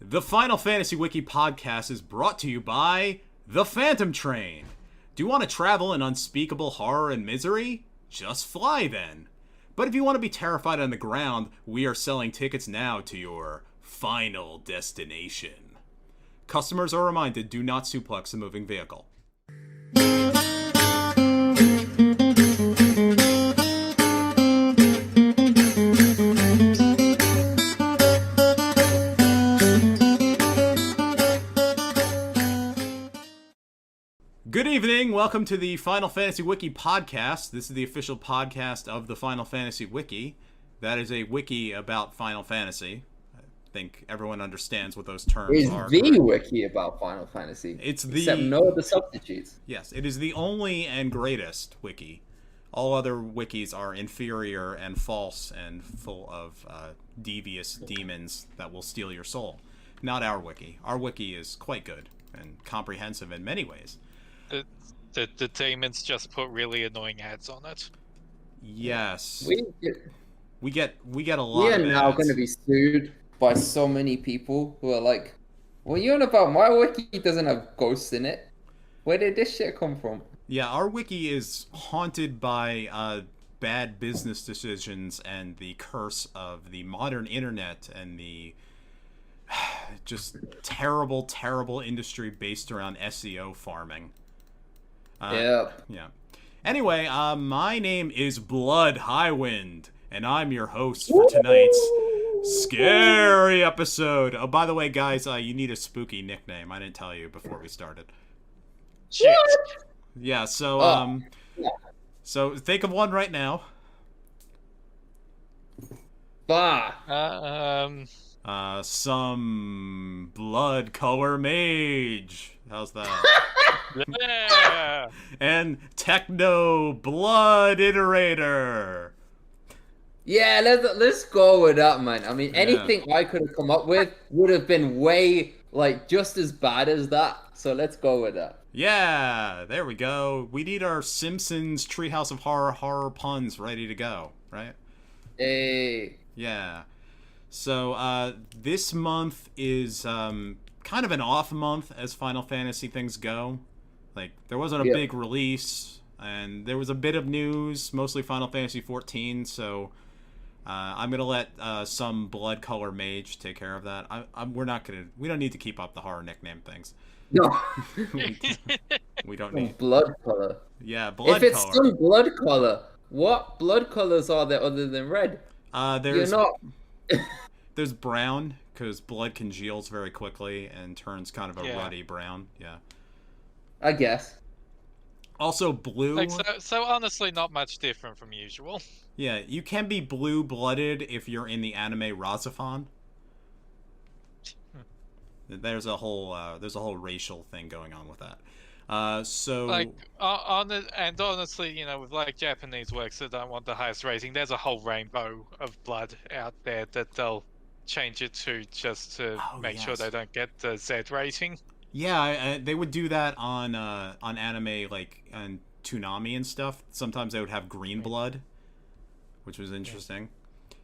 The Final Fantasy Wiki Podcast is brought to you by The Phantom Train. Do you want to travel in unspeakable horror and misery? Just fly then. But if you want to be terrified on the ground, we are selling tickets now to your final destination. Customers are reminded, do not suplex a moving vehicle. Good evening, welcome to the Final Fantasy Wiki Podcast. This is the official podcast of the Final Fantasy Wiki. That is a wiki about Final Fantasy. I think everyone understands what those terms are. It's the wiki about Final Fantasy. Except no other substitutes. Yes, it is the only and greatest wiki. All other wikis are inferior and false and full of devious demons that will steal your soul. Not our wiki. Our wiki is quite good and comprehensive in many ways. The demons just put really annoying ads on it. Yes. We get a lot of ads. We are now going to be sued by so many people who are like, what are you on about? My wiki doesn't have ghosts in it. Where did this shit come from? Yeah, our wiki is haunted by bad business decisions and the curse of the modern internet and the just terrible, terrible industry based around SEO farming. Yeah. Anyway, my name is BlueHighwind, and I'm your host for tonight's scary episode. Oh, by the way, guys, you need a spooky nickname. I didn't tell you before we started. Shit. Yeah, so so think of one right now. Some blood color mage. How's that? Yeah. And Technobliterator. Yeah, let's go with that, man. I mean, anything I could have come up with would have been way, just as bad as that. So let's go with that. Yeah, there we go. We need our Simpsons Treehouse of Horror puns ready to go, right? Hey. Yeah. So, this month is kind of an off month as Final Fantasy things go. There wasn't a big release, and there was a bit of news, mostly Final Fantasy XIV, so I'm going to let some BlueHighwind take care of that. We don't need to keep up the horror nickname things. No. We don't need... Blood color. Yeah, blood color. If it's some blood color, what blood colors are there other than red? There's brown, because blood congeals very quickly and turns kind of a ruddy brown. Yeah. I guess. Also blue. So honestly, not much different from usual. Yeah, you can be blue-blooded if you're in the anime Razafon. There's a whole racial thing going on with that. Honestly, with Japanese works that don't want the highest rating, there's a whole rainbow of blood out there that they'll change it to just to make sure they don't get the Z rating. Yeah, they would do that on anime on Toonami and stuff. Sometimes they would have green blood, which was interesting.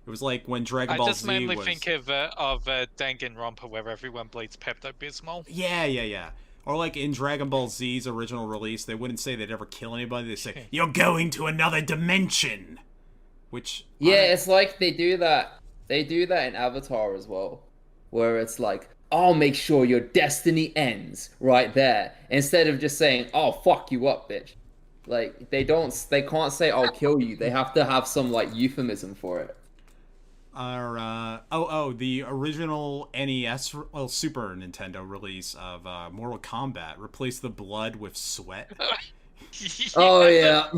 It was like when Dragon Ball Z was... I just mainly think of Danganronpa, where everyone bleeds Pepto-Bismol. Yeah. Or in Dragon Ball Z's original release, they wouldn't say they'd ever kill anybody. They'd say, "You're going to another dimension," which it's like they do that. They do that in Avatar as well, where it's like, "I'll make sure your destiny ends right there," instead of just saying, "Oh, fuck you up, bitch." They can't say, "I'll kill you." They have to have some euphemism for it. The original NES, Super Nintendo release of Mortal Kombat replaced the blood with sweat. Oh yeah.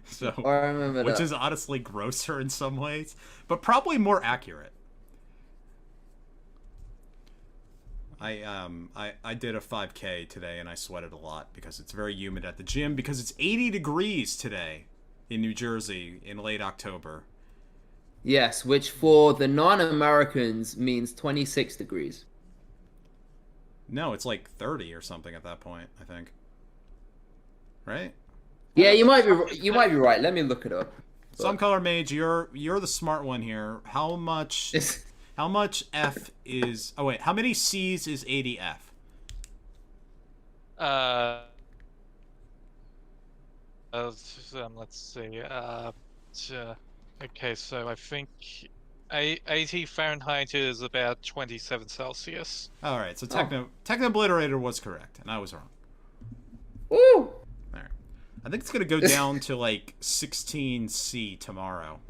So I remember which that. is honestly grosser in some ways, but probably more accurate. I did a 5K today and I sweated a lot because it's very humid at the gym because it's 80 degrees today in New Jersey in late October. Yes, which for the non-Americans means 26 degrees. No, it's 30 or something at that point, I think. Right? Yeah, you might be right. Let me look it up. SomeColorMage, you're the smart one here. How much How much F is... Oh, wait. How many C's is 80F? Let's see. Okay, so I think 80 Fahrenheit is about 27 Celsius. All right, so Technobliterator was correct, and I was wrong. Woo! All right. I think it's going to go down to like 16C tomorrow.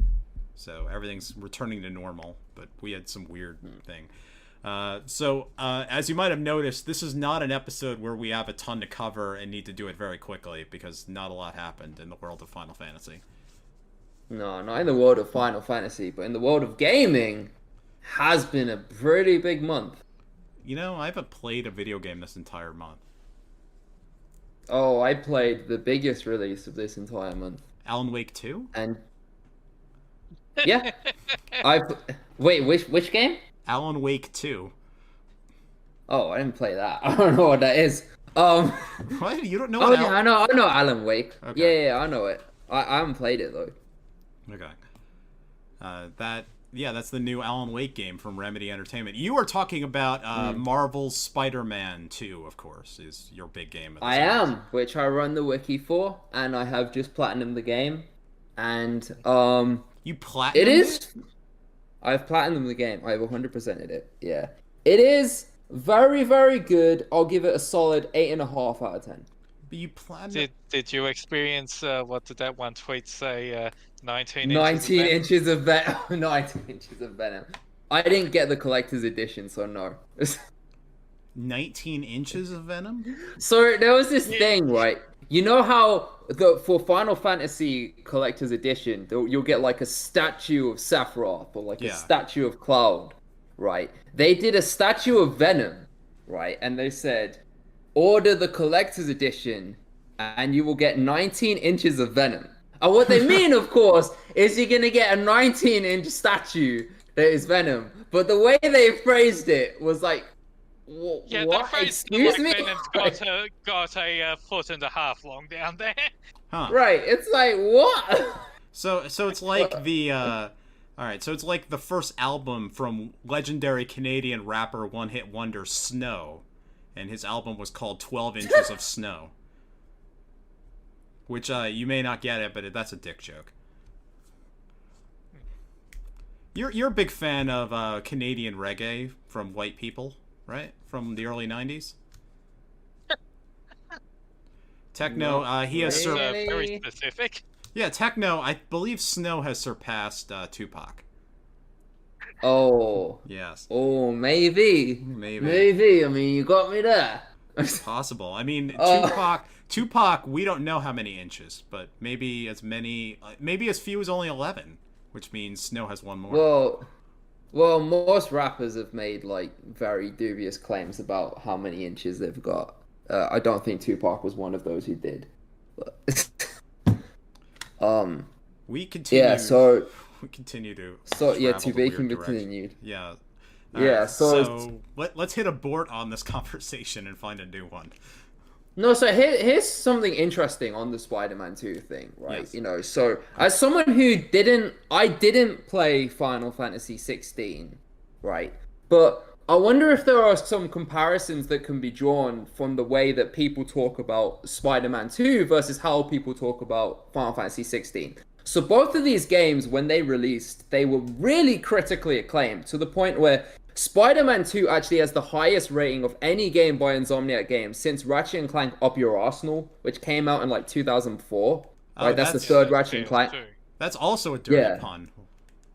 So everything's returning to normal, but we had some weird thing. So as you might have noticed, this is not an episode where we have a ton to cover and need to do it very quickly because not a lot happened in the world of Final Fantasy. No, not in the world of Final Fantasy, but in the world of gaming, has been a pretty big month. You know, I haven't played a video game this entire month. Oh, I played the biggest release of this entire month. Alan Wake 2? And yeah, wait, which game? Alan Wake 2. Oh, I didn't play that. I don't know what that is. What? You don't know? Oh yeah, I know Alan Wake. Okay. Yeah, I know it. I haven't played it though. Okay. That's the new Alan Wake game from Remedy Entertainment. You are talking about Marvel's Spider-Man 2, of course, is your big game. I am, which I run the wiki for, and I have just platinumed the game. And you platinumed it is. I've platinumed the game. I've 100%ed it. Yeah, it is very, very good. I'll give it a solid 8.5 out of 10. But you platinumed. Did you experience what did that one tweet say? 19 inches of venom. 19 inches of venom. I didn't get the collector's edition, so no. 19 inches of venom? So there was this thing, right? You know how for Final Fantasy Collector's Edition, you'll get like a statue of Sephiroth or like a statue of Cloud, right? They did a statue of Venom, right? And they said, order the Collector's Edition and you will get 19 inches of Venom. And what they mean, of course, is you're gonna get a 19-inch statue that is Venom. But the way they phrased it was like, yeah, what? Excuse me? Venom's got a foot and a half long down there. Huh. Right. It's like, what? So it's like the all right, so it's like the first album from legendary Canadian rapper One Hit Wonder Snow, and his album was called 12 Inches of Snow. Which you may not get it, but that's a dick joke. You're a big fan of Canadian reggae from white people, right? From the early 90s? Techno, he has very specific. Yeah, Techno, I believe Snow has surpassed Tupac. Oh. Yes. Oh, maybe. Maybe. I mean, you got me there. Possible. I mean, Tupac, we don't know how many inches, but maybe as few as only 11, which means Snow has one more. Well, most rappers have made like very dubious claims about how many inches they've got. I don't think Tupac was one of those who did. We continue. Yeah. So we continue to. So yeah, to be continued. Yeah. Yeah. Right, so let's hit abort on this conversation and find a new one. No, so here's something interesting on the Spider-Man 2 thing, right? Yes. You know, so as someone who I didn't play Final Fantasy XIV, right? But I wonder if there are some comparisons that can be drawn from the way that people talk about Spider-Man 2 versus how people talk about Final Fantasy XVI. So both of these games, when they released, they were really critically acclaimed to the point where Spider-Man 2 actually has the highest rating of any game by Insomniac Games since Ratchet & Clank Up Your Arsenal, which came out in like 2004. Right, that's the third Ratchet & Clank. That's also a dirty pun.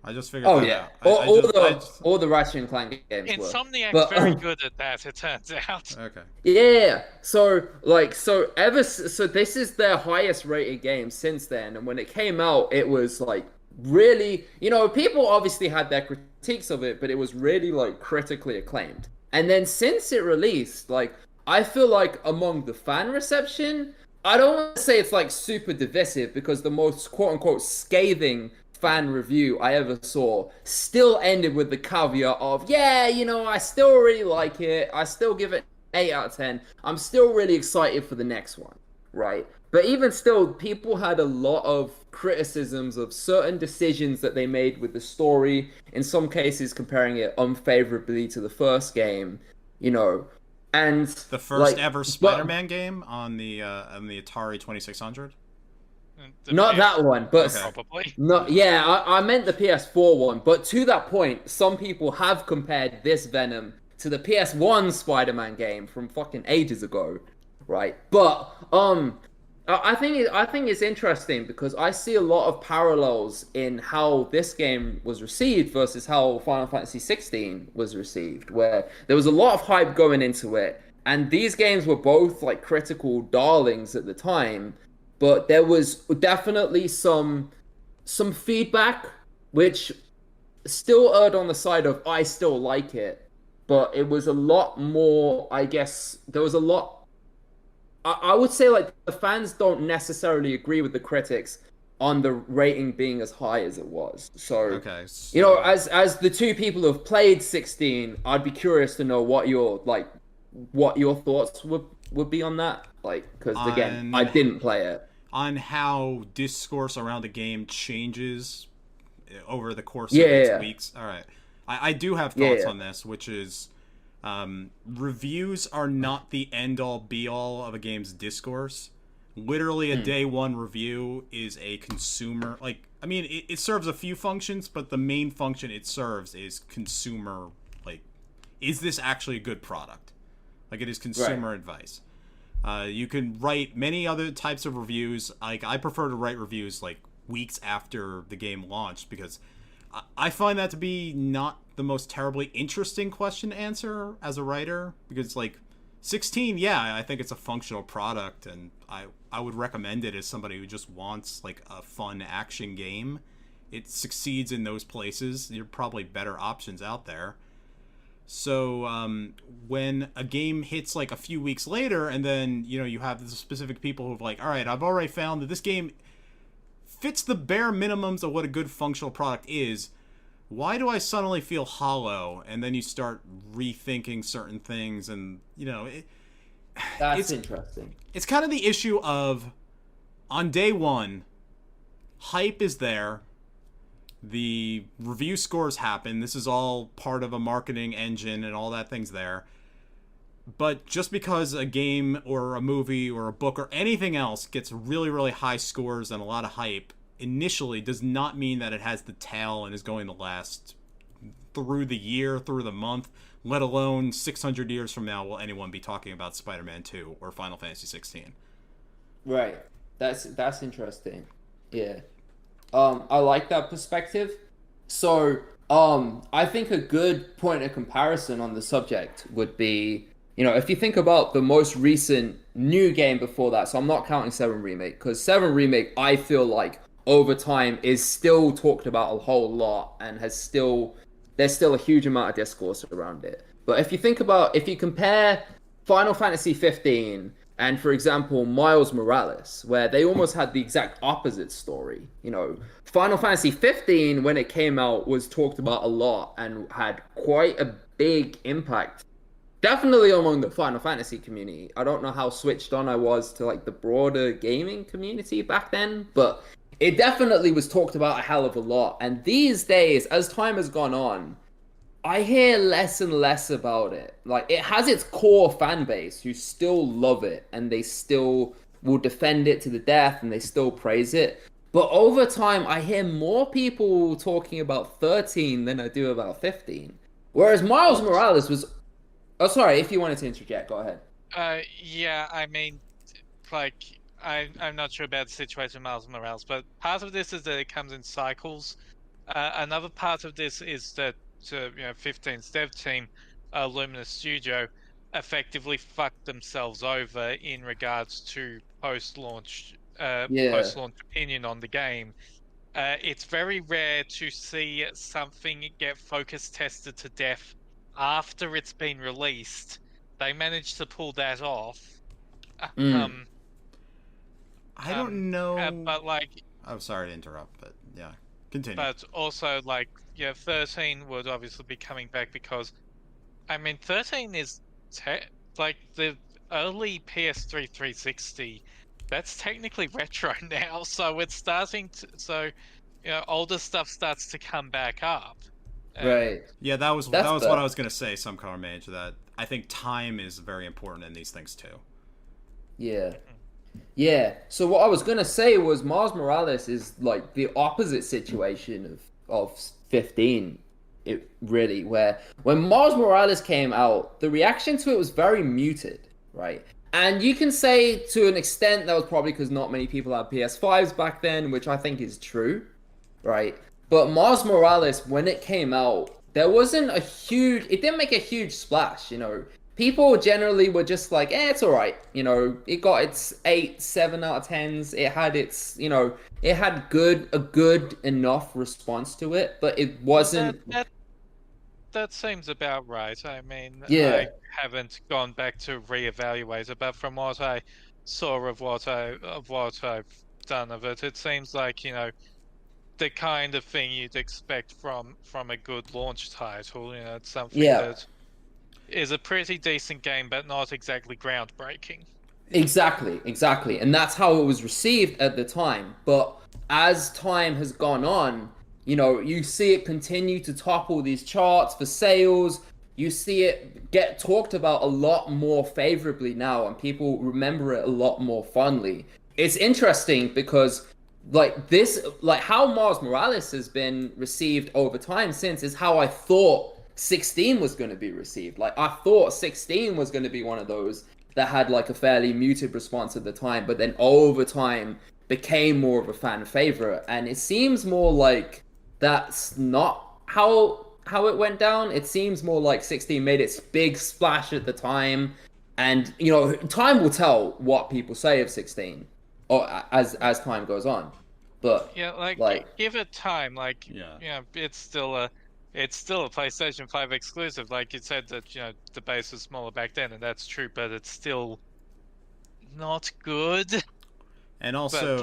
I just figured that out. All the Ratchet and Clank games were. Insomniac's very good at that, it turns out. Okay. Yeah. So this is their highest rated game since then, and when it came out, it was like really, people obviously had their critiques of it, but it was really like critically acclaimed. And then since it released, like I feel like among the fan reception, I don't want to say it's like super divisive because the most quote unquote scathing fan review I ever saw still ended with the caveat of, I still really like it. I still give it 8 out of 10. I'm still really excited for the next one, right? But even still, people had a lot of criticisms of certain decisions that they made with the story, in some cases comparing it unfavorably to the first game, you know. And the first ever Spider-Man game on the Atari 2600. Not that one, but probably. I meant the PS4 one. But to that point, some people have compared this Venom to the PS1 Spider-Man game from fucking ages ago, right? But I think it's interesting because I see a lot of parallels in how this game was received versus how Final Fantasy XVI was received, where there was a lot of hype going into it, and these games were both like critical darlings at the time. But there was definitely some feedback, which still erred on the side of I still like it. But it was a lot more, I guess, there was a lot... I would say, like, the fans don't necessarily agree with the critics on the rating being as high as it was. So, okay, so... you know, as the two people who have played 16, I'd be curious to know what your thoughts would be on that. Like, because, again, I didn't play it. On how discourse around the game changes over the course of its weeks. All right. I do have thoughts on this, which is reviews are not the end-all, be-all of a game's discourse. Literally, a day one review is a consumer... Like, I mean, it serves a few functions, but the main function it serves is consumer... Like, is this actually a good product? Like, it is consumer advice. You can write many other types of reviews. Like, I prefer to write reviews like weeks after the game launched because I find that to be not the most terribly interesting question to answer as a writer. Because like 16, yeah, I think it's a functional product, and I would recommend it as somebody who just wants like a fun action game. It succeeds in those places. There are probably better options out there. So when a game hits like a few weeks later, and then you have the specific people who've like, all right, I've already found that this game fits the bare minimums of what a good functional product is. Why do I suddenly feel hollow? And then you start rethinking certain things, and that's interesting. It's kind of the issue of on day one, hype is there. The review scores happen. This is all part of a marketing engine and all that thing's there. But just because a game or a movie or a book or anything else gets really, really high scores and a lot of hype initially does not mean that it has the tail and is going to last through the year, through the month, let alone 600 years from now will anyone be talking about Spider-Man 2 or Final Fantasy 16. Right. That's interesting. Yeah. I like that perspective. So, I think a good point of comparison on the subject would be, if you think about the most recent new game before that, so I'm not counting 7 Remake, because 7 Remake, I feel like, over time, is still talked about a whole lot, and there's still a huge amount of discourse around it. But if you compare Final Fantasy XV and, for example, Miles Morales, where they almost had the exact opposite story. Final Fantasy XV, when it came out, was talked about a lot and had quite a big impact. Definitely among the Final Fantasy community. I don't know how switched on I was to like the broader gaming community back then, but it definitely was talked about a hell of a lot. And these days, as time has gone on, I hear less and less about it. Like, it has its core fan base who still love it, and they still will defend it to the death, and they still praise it. But over time, I hear more people talking about 13 than I do about 15. Whereas Miles Morales was... Oh, sorry, if you wanted to interject, go ahead. Yeah, I mean, like, I'm not sure about the situation with Miles Morales, but part of this is that it comes in cycles. Another part of this is that 15's dev team, Luminous Studio, effectively fucked themselves over in regards to post-launch opinion on the game. It's very rare to see something get focus tested to death after it's been released. They managed to pull that off. I don't know. But like, I'm sorry to interrupt, but yeah, continue. But also, 13 would obviously be coming back because, 13 is like the early PS3 360 that's technically retro now. So it's starting to, so older stuff starts to come back up. Right. Yeah, that was That's what I the was gonna say. SomeColorMage, that I think time is very important in these things too. yeah. Yeah. So what I was gonna say was Mars Morales is like the opposite situation of 15. It really where when Mars Morales came out, the reaction to it was very muted, right? And you can say to an extent that was probably because not many people had PS5s back then, which I think is true, right? But Mars Morales, when it came out, there wasn't a huge, it didn't make a huge splash, People generally were just like, it's all right. It got its 8, 7 out of 10s. It had its, it had a good enough response to it, but it wasn't. That seems about right. I mean, Yeah. I haven't gone back to reevaluate it, but from what I saw of what I've done of it, it seems like the kind of thing you'd expect from a good launch title. It's something that is a pretty decent game, but not exactly groundbreaking. Exactly. And that's how it was received at the time. But as time has gone on, you see it continue to topple these charts for sales. You see it get talked about a lot more favorably now, and people remember it a lot more fondly. It's interesting because how Mars Morales has been received over time since is how I thought 16 was going to be received. Like, I thought 16 was going to be one of those that had like a fairly muted response at the time, but then over time became more of a fan favorite. And it seems more like that's not how it went down. It seems more like 16 made its big splash at the time, and time will tell what people say of 16 or as time goes on. But give it time. It's still a PlayStation 5 exclusive. Like you said that the base was smaller back then, and that's true, but it's still not good. And also,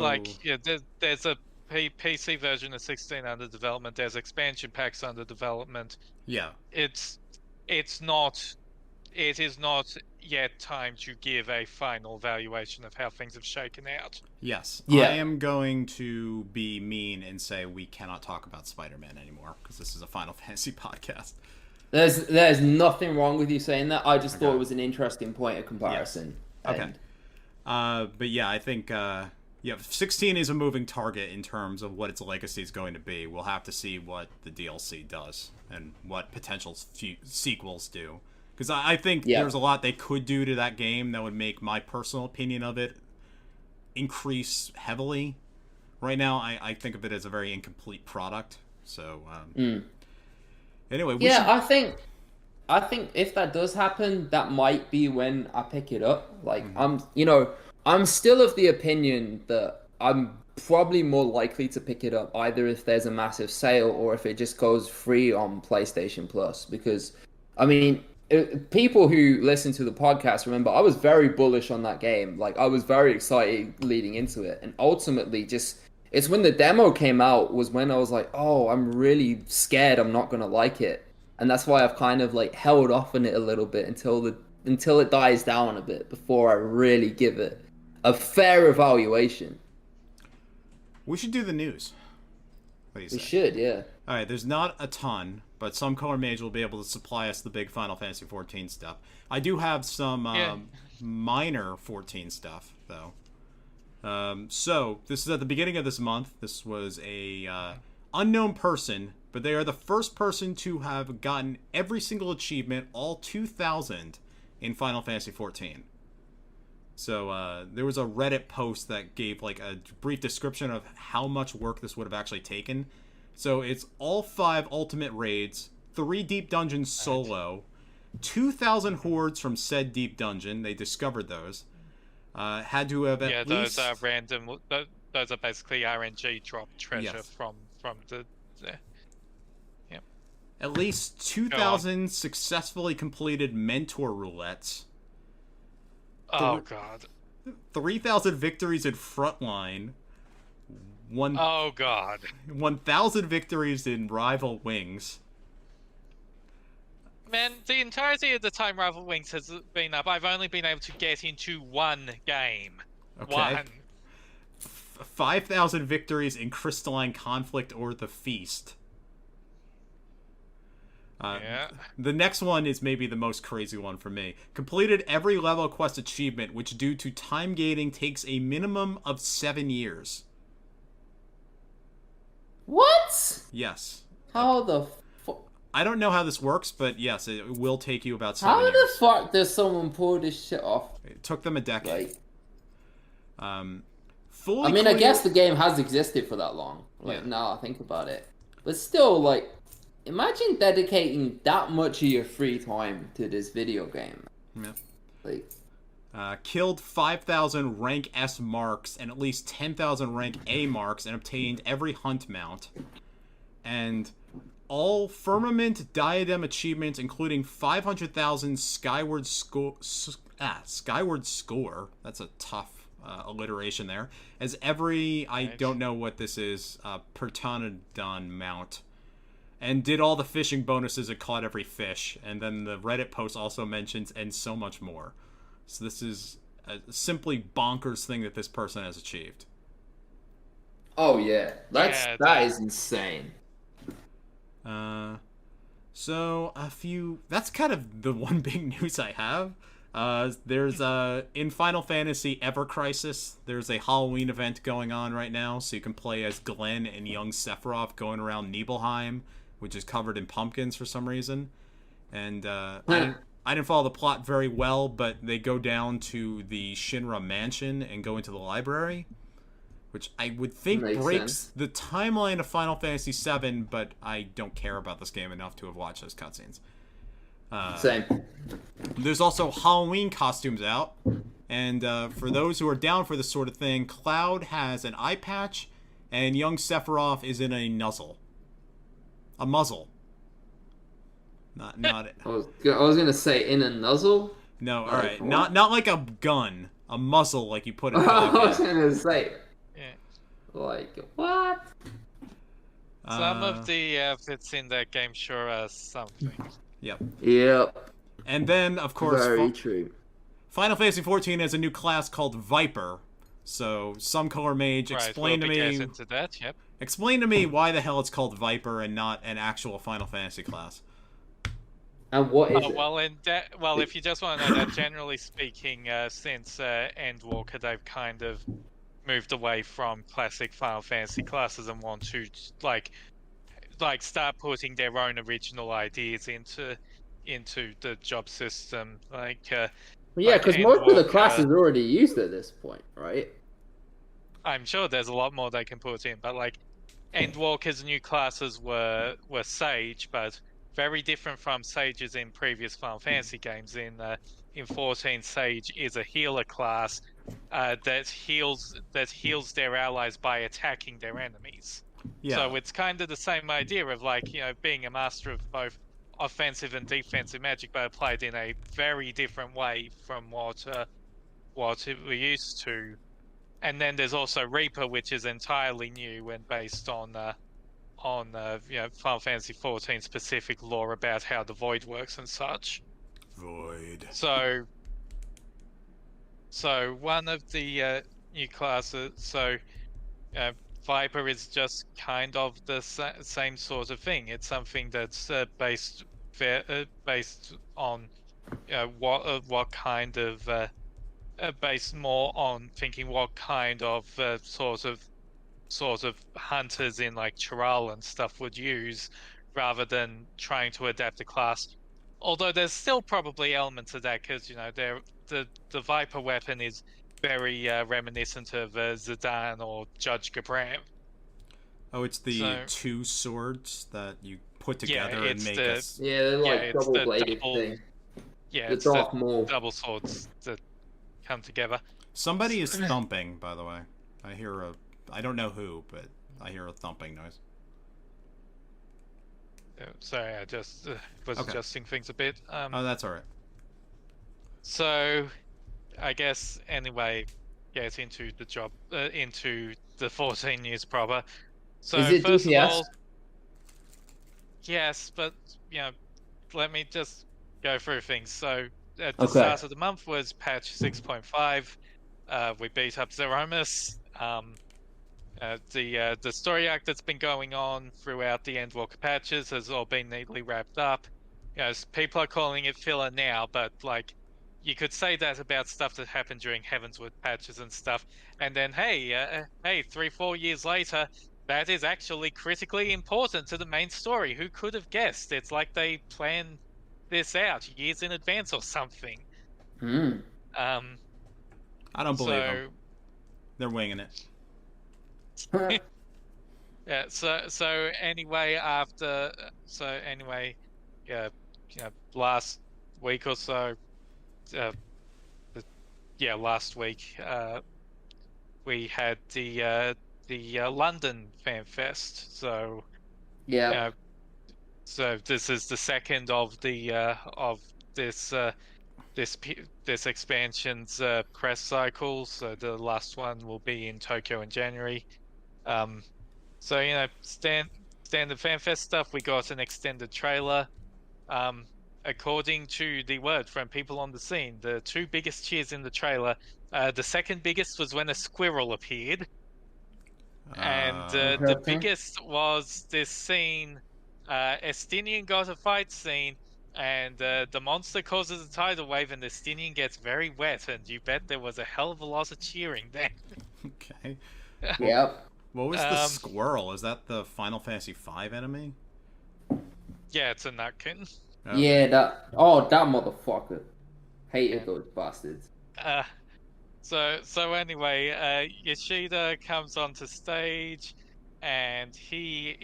there's a PC version of 16 under development. There's expansion packs under development. Yeah. It is not yet time to give a final valuation of how things have shaken out. Yes. Yeah. I am going to be mean and say we cannot talk about Spider-Man anymore because this is a Final Fantasy podcast. There's nothing wrong with you saying that. I just thought it was an interesting point of comparison. Yes. Okay. But yeah, I think 16 is a moving target in terms of what its legacy is going to be. We'll have to see what the DLC does and what potential sequels do. Because I think there's a lot they could do to that game that would make my personal opinion of it increase heavily. Right now, I think of it as a very incomplete product. So, anyway, I think if that does happen, that might be when I pick it up. Like, I'm still of the opinion that I'm probably more likely to pick it up either if there's a massive sale or if it just goes free on PlayStation Plus. Because, I mean, people who listen to the podcast remember I was very bullish on that game. Like, I was very excited leading into it, and ultimately it's when the demo came out was when I was like, oh, I'm really scared I'm not gonna like it. And that's why I've kind of like held off on it a little bit until it dies down a bit before I really give it a fair evaluation. We should do the news. What do you say? We should, yeah. All right, there's not a ton, but SomeColorMage will be able to supply us the big Final Fantasy XIV stuff. I do have some minor 14 stuff, though. So, this is at the beginning of this month. This was a unknown person, but they are the first person to have gotten every single achievement, all 2,000, in Final Fantasy XIV. So, there was a Reddit post that gave, like, a brief description of how much work this would have actually taken. So, it's all 5 ultimate raids, 3 deep dungeons solo, 2,000 hordes from said deep dungeon. They discovered those. Had to have at least... those are random. Those are basically RNG drop treasure from the. Yeah. At least 2,000 successfully completed mentor roulettes. Oh god. 3,000 victories in frontline. Oh god. 1,000 victories in rival wings. Man, the entirety of the time Rival Wings has been up, I've only been able to get into one game. Okay. 1. 5,000 victories in Crystalline Conflict or the Feast. Yeah. The next one is maybe the most crazy one for me. Completed every level quest achievement, which due to time gating takes a minimum of 7 years. What? Yes. How the fuck? I don't know how this works, but yes, it will take you about 7 years. How the fuck does someone pull this shit off? It took them a decade. Like, Fully I mean, I clear- guess the game has existed for that long. Like, Yeah. now I think about it. But still, like, imagine dedicating that much of your free time to this video game. Yeah. Like, killed 5,000 rank S marks and at least 10,000 rank A marks and obtained every hunt mount. And all Firmament Diadem achievements, including 500,000 Skyward Score. That's a tough alliteration there. As every, I don't know what this is, Pertonodon mount. And did all the fishing bonuses and caught every fish. And then the Reddit post also mentions, and so much more. So this is a simply bonkers thing that this person has achieved. oh yeah, that is insane. So that's kind of the one big news I have. There's in Final Fantasy Ever Crisis, there's a Halloween event going on right now, so you can play as Glenn and young Sephiroth going around Nibelheim, which is covered in pumpkins for some reason. And I didn't follow the plot very well, but they go down to the Shinra mansion and go into the library, which I would think Makes breaks sense. the timeline of Final Fantasy VII, but I don't care about this game enough to have watched those cutscenes. Same. There's also Halloween costumes out, and for those who are down for this sort of thing, Cloud has an eye patch, and young Sephiroth is in a muzzle. A muzzle. Not it. I was gonna say in a nuzzle. No, Like, alright. what? Not like a gun. A muzzle like you put in I was a gonna say, Yeah. like, what? Some of the outfits in that game sure are something. Yep. Yep. And then, of course, Very true. Final Fantasy XIV has a new class called Viper. So, SomeColorMage, explain we'll to be me... getting to that, yep. Explain to me why the hell it's called Viper and not an actual Final Fantasy class. And what is it? Well, if you just want to know that, generally speaking, since Endwalker, they've kind of moved away from classic Final Fantasy classes and want to like start putting their own original ideas into the job system. Well, yeah, because most of the classes are already used at this point, right? I'm sure there's a lot more they can put in, but like Endwalker's new classes were Sage, but very different from Sages in previous Final Fantasy games. In 14, Sage is a healer class that heals their allies by attacking their enemies. Yeah. So it's kind of the same idea of like, you know, being a master of both offensive and defensive magic, but applied in a very different way from what we're used to. And then there's also Reaper, which is entirely new and based on you know, Final Fantasy XIV specific lore about how the Void works and such. Void. So one of the new classes, Viper is just kind of the same sort of thing. It's something that's based on what kind of based more on thinking what kind of sort of hunters in like Chiral and stuff would use, rather than trying to adapt a class. Although there's still probably elements of that, because you know the Viper weapon is very reminiscent of Zidane or Judge Gabram. Oh, it's the two swords that you put together and make us. Yeah, they're like double-bladed thing. Yeah, the it's the Maul. double swords that come together. Somebody is thumping, by the way. I don't know who, but I hear a thumping noise. Sorry, I just was adjusting things a bit. Oh, that's alright. So, I guess anyway, get into the job, into the 14 news proper. So is it first DPS? of all, yes, but you know, let me just go through things. So at the start of the month was patch 6.5. We beat up Zeromus. The story arc that's been going on throughout the Endwalker patches has all been neatly wrapped up. People are calling it filler now, but like, you could say that about stuff that happened during Heavensward patches and stuff. And then, hey, 3-4 years later, that is actually critically important to the main story. Who could have guessed? It's like they planned this out years in advance or something. Hmm. I don't believe them. They're winging it. Yeah. So anyway, last week or so, last week, we had the London Fan Fest. So Yeah. so this is the second of the of this this expansion's press cycle. So the last one will be in Tokyo in January. So standard FanFest stuff. We got an extended trailer. According to the word from people on the scene, the two biggest cheers in the trailer. The second biggest was when a squirrel appeared, and the biggest was this scene. Estinien got a fight scene, and the monster causes a tidal wave, and Estinien gets very wet, and you bet there was a hell of a lot of cheering then. Okay. Yep. What was the squirrel? Is that the Final Fantasy V enemy? Yeah, it's a nutkin. Okay. Yeah, that motherfucker. Hated those bastards. So anyway, Yoshida comes onto stage, and he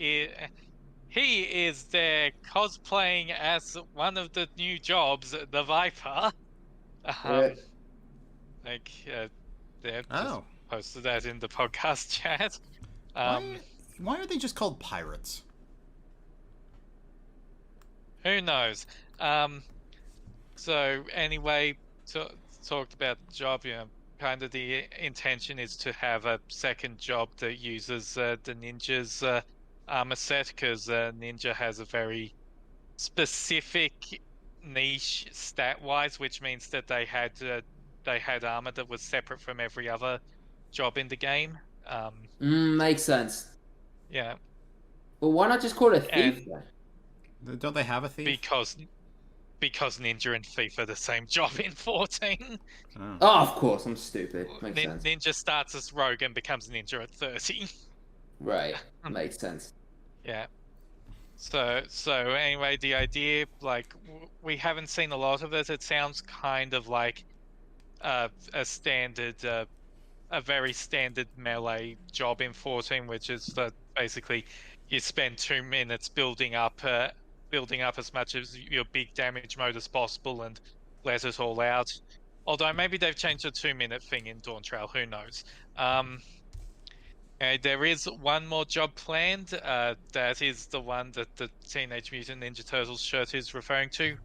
is there cosplaying as one of the new jobs, the Viper. They just posted that in the podcast chat. Why are they just called pirates? Who knows? So anyway, talked about the job. Kind of the intention is to have a second job that uses the ninja's armor set, because ninja has a very specific niche stat-wise, which means that they had armor that was separate from every other job in the game. Makes sense. Yeah. Well, why not just call it a thief then? Don't they have a thief? Because Ninja and Thief are the same job in 14. Oh, of course, I'm stupid. Makes sense. Ninja starts as rogue and becomes ninja at 30. Right. Makes sense. Yeah. So anyway, the idea, like, we haven't seen a lot of it. It sounds kind of like a very standard melee job in 14, which is that basically you spend 2 minutes building up as much of your big damage mode as possible and let it all out. Although maybe they've changed the 2-minute thing in Dawn Trail, who knows. There is one more job planned. That is the one that the Teenage Mutant Ninja Turtles shirt is referring to.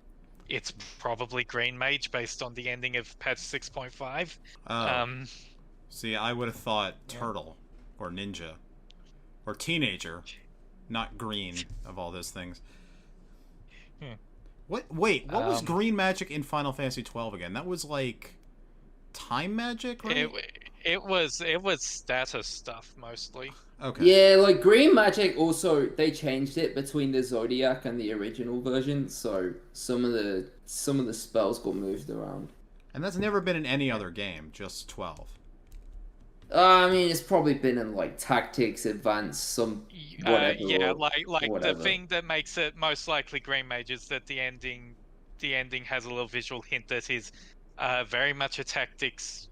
It's probably Green Mage based on the ending of patch 6.5. See, I would have thought Turtle or Ninja or Teenager, not Green of all those things. What was green magic in Final Fantasy XII again? That was like time magic, right? It was status stuff mostly. Okay. Yeah, like green magic also they changed it between the Zodiac and the original version, so some of the spells got moved around. And that's never been in any other game, just 12. I mean, it's probably been in like Tactics, Advanced, whatever. Yeah, like whatever. The thing that makes it most likely Green Mage is that the ending has a little visual hint that is very much a Tactics.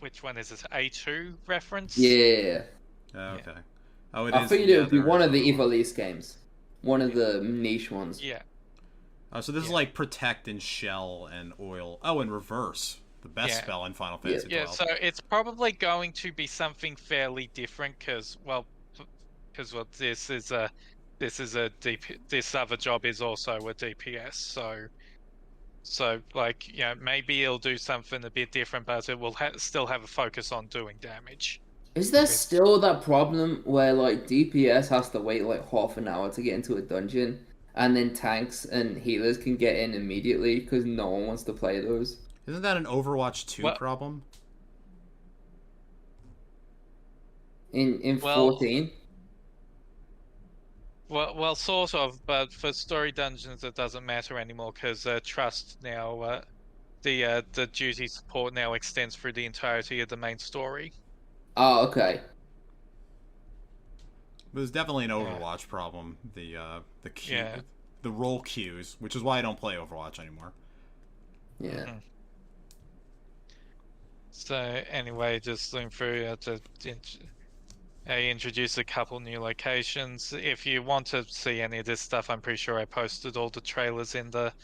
Which one is it? A2 reference? Yeah. Oh, okay. Yeah. Oh, it I is. figured it would be one of the Ivalice games, one of the niche ones. Yeah. Oh, so this is like Protect and Shell and Oil. Oh, and Reverse. The best spell in Final Fantasy XII. Yeah, so it's probably going to be something fairly different because this other job is also a DPS, so like, maybe it'll do something a bit different, but it will still have a focus on doing damage. Is there still that problem where like DPS has to wait like half an hour to get into a dungeon, and then tanks and healers can get in immediately because no one wants to play those? Isn't that an Overwatch 2 problem? in Well, 14. well, sort of, but for story dungeons it doesn't matter anymore because Trust now, the duty support now extends through the entirety of the main story. Oh, okay. There's definitely an Overwatch problem. The queue, Yeah. the role queues, which is why I don't play Overwatch anymore. Yeah. Mhm. So anyway, just looking through I introduced a couple new locations. If you want to see any of this stuff, I'm pretty sure I posted all the trailers in the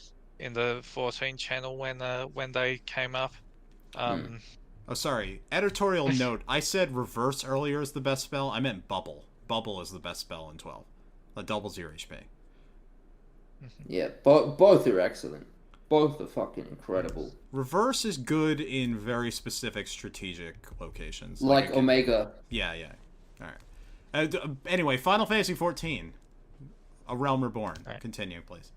14 channel when they came up. Oh, sorry. Editorial note. I said reverse earlier is the best spell. I meant bubble. Bubble is the best spell in 12. That doubles your HP. Yeah, both are excellent. Both are fucking incredible. Reverse is good in very specific strategic locations. Like again, Omega. Yeah. All right. Anyway, Final Fantasy XIV. A Realm Reborn. Right. Continue, please.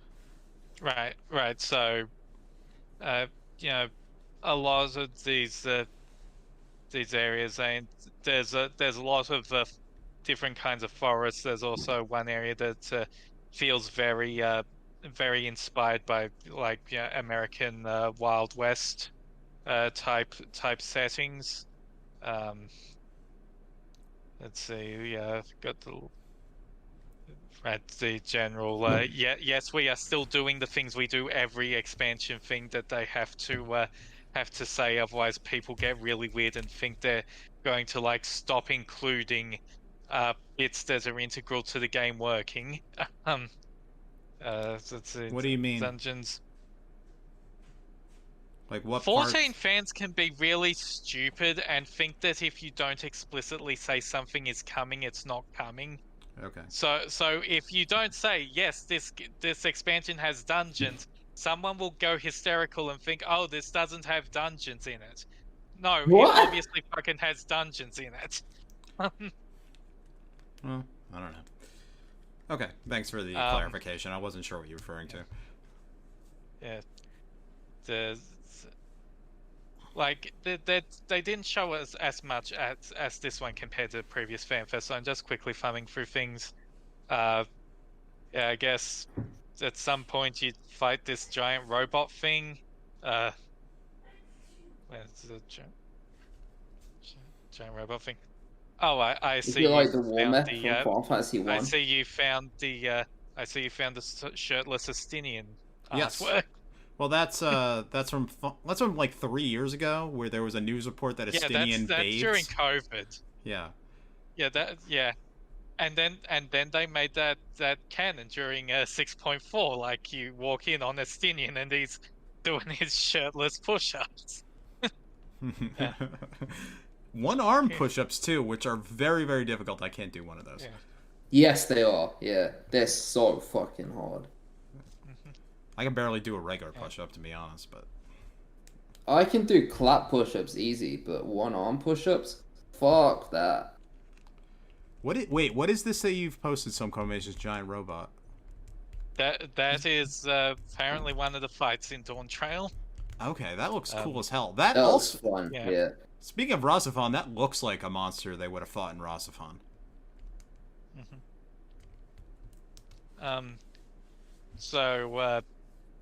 Right. So, you know, a lot of these areas, and there's a lot of different kinds of forests. There's also one area that feels very inspired by American Wild West type settings. Let's see. Got the general. Yes, we are still doing the things we do every expansion thing that they have to say. Otherwise, people get really weird and think they're going to stop including bits that are integral to the game working. Let's see, What do you mean? Dungeons. Like what 14 parts? fans can be really stupid and think that if you don't explicitly say something is coming, it's not coming. Okay. So if you don't say yes, this expansion has dungeons, someone will go hysterical and think, oh, this doesn't have dungeons in it. No, What? it obviously fucking has dungeons in it. Well, I don't know. Okay, thanks for the clarification. I wasn't sure what you were referring to. Yeah. They didn't show us as much as this one compared to the previous fanfare, so I'm just quickly thumbing through things. Yeah, I guess at some point you fight this giant robot thing. Where's the giant robot thing? Oh, I see. Is it like the found warmer from Final Fantasy 1? I see you found the shirtless Estinien Yes. artwork. Well, that's from like 3 years ago, where there was a news report that Estinien that's bathes. during COVID. Yeah. Yeah. And then they made that canon during 6.4. Like you walk in on Estinien and he's doing his shirtless push-ups. One arm push-ups too, which are very, very difficult. I can't do one of those. Yeah. Yes, they are. Yeah, they're so fucking hard. I can barely do a regular push-up, to be honest, but I can do clap push-ups easy, but one-arm push-ups? Fuck that. Wait, what is this that you've posted, SomeColorMage's giant robot? That is apparently one of the fights in Dawn Trail. Okay, that looks cool as hell. That was also fun, yeah. yeah. Speaking of Rosifon, that looks like a monster they would have fought in Rosifon. So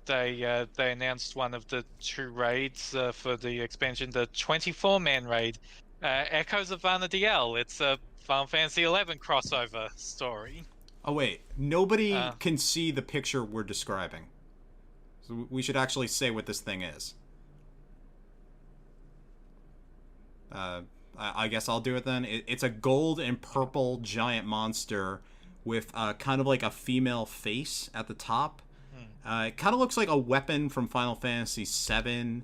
they announced one of the 2 raids for the expansion, the 24-man raid, Echoes of Vana'diel. It's a Final Fantasy XI crossover story. Oh wait, nobody can see the picture we're describing. So we should actually say what this thing is. I guess I'll do it then. It's a gold and purple giant monster with kind of like a female face at the top. It kind of looks like a weapon from Final Fantasy VII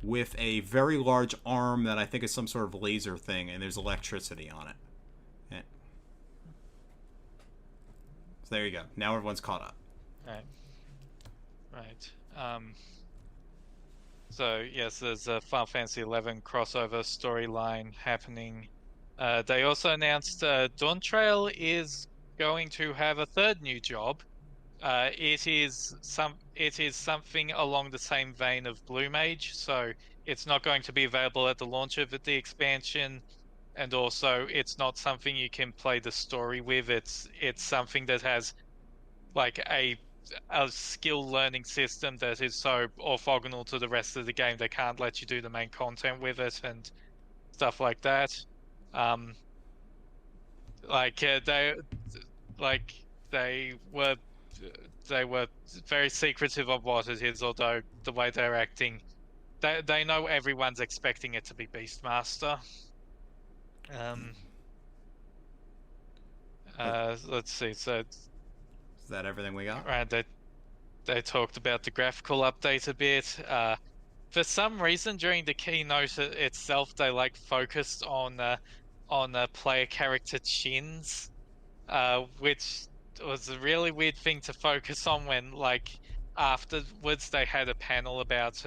with a very large arm that I think is some sort of laser thing, and there's electricity on it. Yeah. So there you go. Now everyone's caught up. Right. So yes, there's a Final Fantasy XI crossover storyline happening. They also announced Dawn Trail is going to have a 3rd new job. It is something along the same vein of BlueHighwind, so it's not going to be available at the launch of the expansion. and also it's not something you can play the story with. It's something that has like a skill learning system that is so orthogonal to the rest of the game they can't let you do the main content with it and stuff like that. They were very secretive of what it is, although the way they're acting, they know everyone's expecting it to be Beastmaster. Let's see. So Is that everything we got? right, they talked about the graphical update a bit. For some reason, during the keynote itself, they like focused on player character chins, which was a really weird thing to focus on when, like, afterwards they had a panel about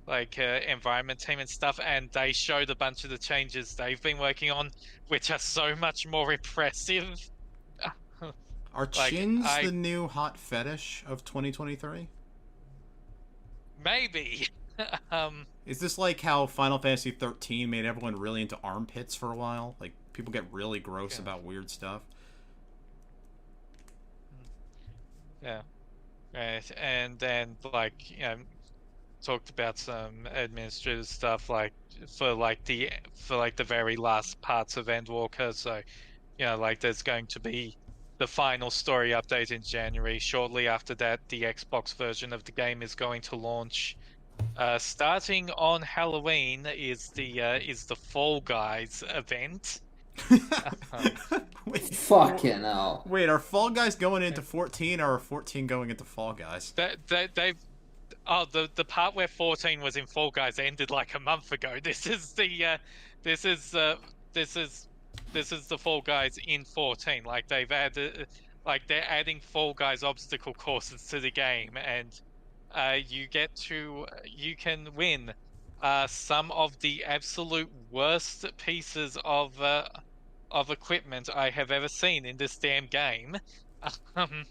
environment team and stuff, and they showed a bunch of the changes they've been working on, which are so much more impressive. Are chins the new hot fetish of 2023? Maybe. Is this like how Final Fantasy XIII made everyone really into armpits for a while? Like, people get really gross about weird stuff. Yeah. Right. And then, talked about some administrative stuff, for the very last parts of Endwalker. So, there's going to be the final story update in January. Shortly after that, the Xbox version of the game is going to launch. Starting on Halloween is the Fall Guys event. Wait, fucking hell. Wait, are Fall Guys going into 14 or are 14 going into Fall Guys? The part where 14 was in Fall Guys ended like a month ago. This is the Fall Guys in 14. Like, they've added, they're adding Fall Guys obstacle courses to the game, and you can win some of the absolute worst pieces of equipment I have ever seen in this damn game. Alright,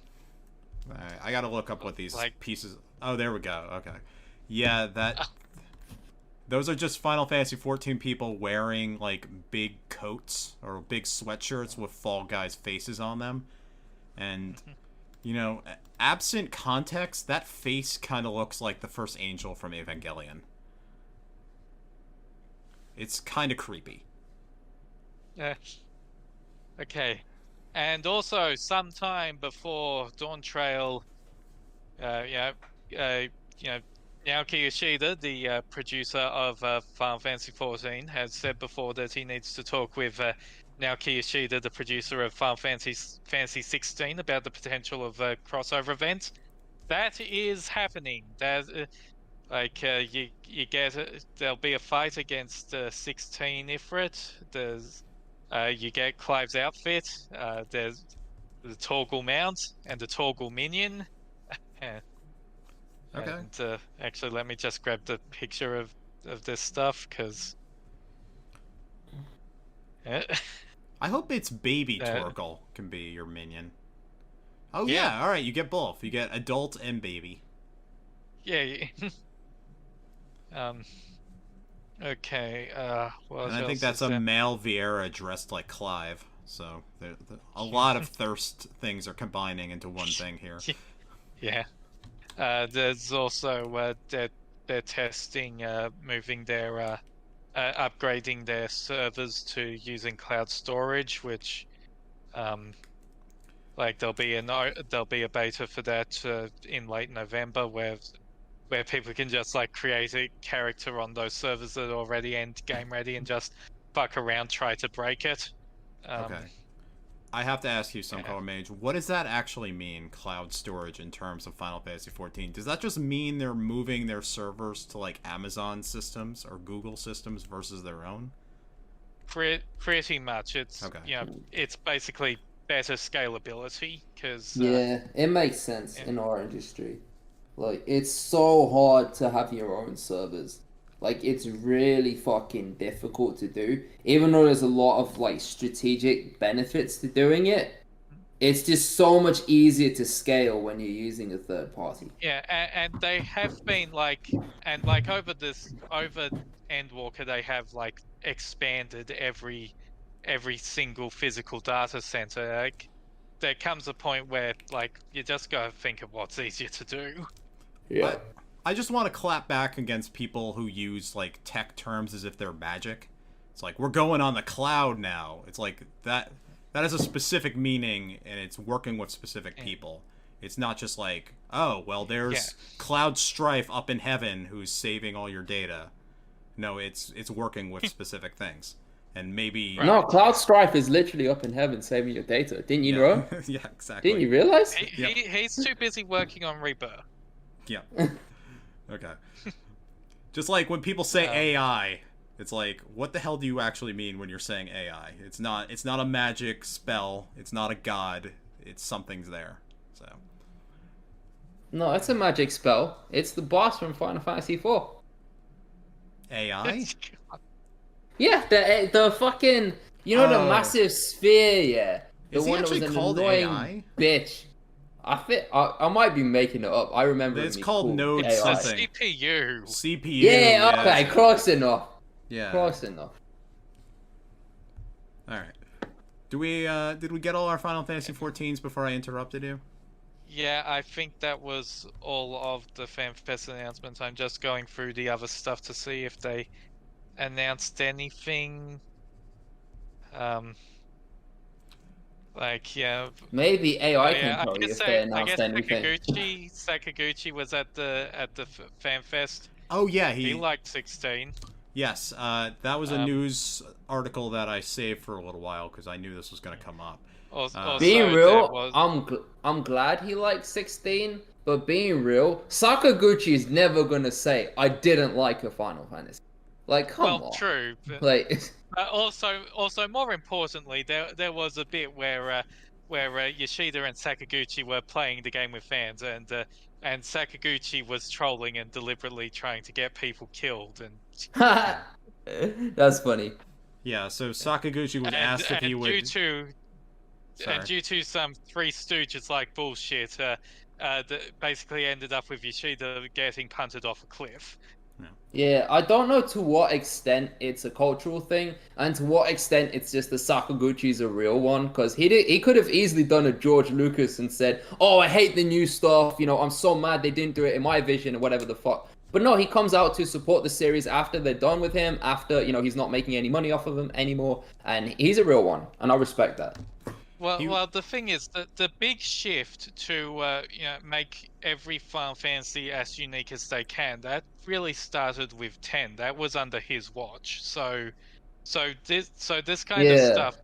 I gotta look up what these pieces. Oh, there we go. Okay, yeah, those are just Final Fantasy XIV people wearing like big coats or big sweatshirts with Fall Guys faces on them, and absent context, that face kind of looks like the first angel from Evangelion. It's kind of creepy. Okay. And also, sometime before Dawn Trail, Naoki Yoshida, the producer of Final Fantasy XIV, has said before that he needs to talk with Naoki Yoshida, the producer of Final Fantasy XVI, about the potential of a crossover event. That is happening. There's there'll be a fight against 16 Ifrit. There's you get Clive's outfit. There's the Torgal mount and the Torgal minion. Okay. And, actually, let me just grab the picture of this stuff, because... I hope it's baby Torgal can be your minion. Oh, yeah. All right, you get both. You get adult and baby. Yeah. Okay. And I think that's a male Vieira dressed like Clive. So a lot of thirst things are combining into one thing here. Yeah. There's also they're testing moving their upgrading their servers to using cloud storage, which there'll be a beta for that in late November where people can just create a character on those servers that are already end game ready and just fuck around, try to break it. Okay. I have to ask you, SomeColorMage, what does that actually mean, cloud storage, in terms of Final Fantasy XIV? Does that just mean they're moving their servers to Amazon systems or Google systems versus their own? Pretty much. It's it's basically better scalability, because it makes sense in our industry. It's so hard to have your own servers. It's really fucking difficult to do. Even though there's a lot of strategic benefits to doing it, it's just so much easier to scale when you're using a third party. Yeah, and they have been over Endwalker, they have expanded every single physical data center. Like, there comes a point where like you just gotta think of what's easier to do. Yeah. I just want to clap back against people who use like tech terms as if they're magic. It's like, we're going on the cloud now. It's like that has a specific meaning, and it's working with specific people. It's not just like, oh, well, there's Cloud Strife up in heaven who's saving all your data. No, it's working with specific things. And maybe... No, Cloud Strife is literally up in heaven saving your data. Didn't you know? Yeah, exactly. Didn't you realize? He's too busy working on Rebirth. Yeah. Okay. Just like when people say AI, it's like, what the hell do you actually mean when you're saying AI? It's not a magic spell. It's not a god. It's something's there. So. No, it's a magic spell. It's the boss from Final Fantasy IV. AI? Yeah, the fucking, you know, the massive sphere, yeah. The Is he one that was actually an called annoying AI? bitch. I might be making it up. I remember It's it called being Node AI. something. CPU. CPU. Yeah, okay, close enough. Yeah. Close enough. All right. Did we get all our Final Fantasy 14s before I interrupted you? Yeah, I think that was all of the FanFest announcements. I'm just going through the other stuff to see if they announced anything. Maybe AI can tell you if they announced anything. Sakaguchi was at the FanFest. Oh yeah, he liked 16. Yes, that was a news article that I saved for a little while because I knew this was going to come up. Being real, I'm glad he liked 16, but being real, Sakaguchi is never gonna say I didn't like a Final Fantasy. Like, come on. Well, true. But, like, also, more importantly, there was a bit where Yoshida and Sakaguchi were playing the game with fans, and Sakaguchi was trolling and deliberately trying to get people killed. And that's funny. Yeah, so Sakaguchi was asked if he would. Due to some Three Stooges like bullshit, that basically ended up with Yoshida getting punted off a cliff. Yeah, I don't know to what extent it's a cultural thing, and to what extent it's just the Sakaguchi's a real one, because he could have easily done a George Lucas and said, oh, I hate the new stuff, you know, I'm so mad they didn't do it in my vision, or whatever the fuck. But no, he comes out to support the series after they're done with him, after, you know, he's not making any money off of them anymore, and he's a real one, and I respect that. Well, the thing is that the big shift to make every Final Fantasy as unique as they can, that really started with 10. That was under his watch. So this kind of stuff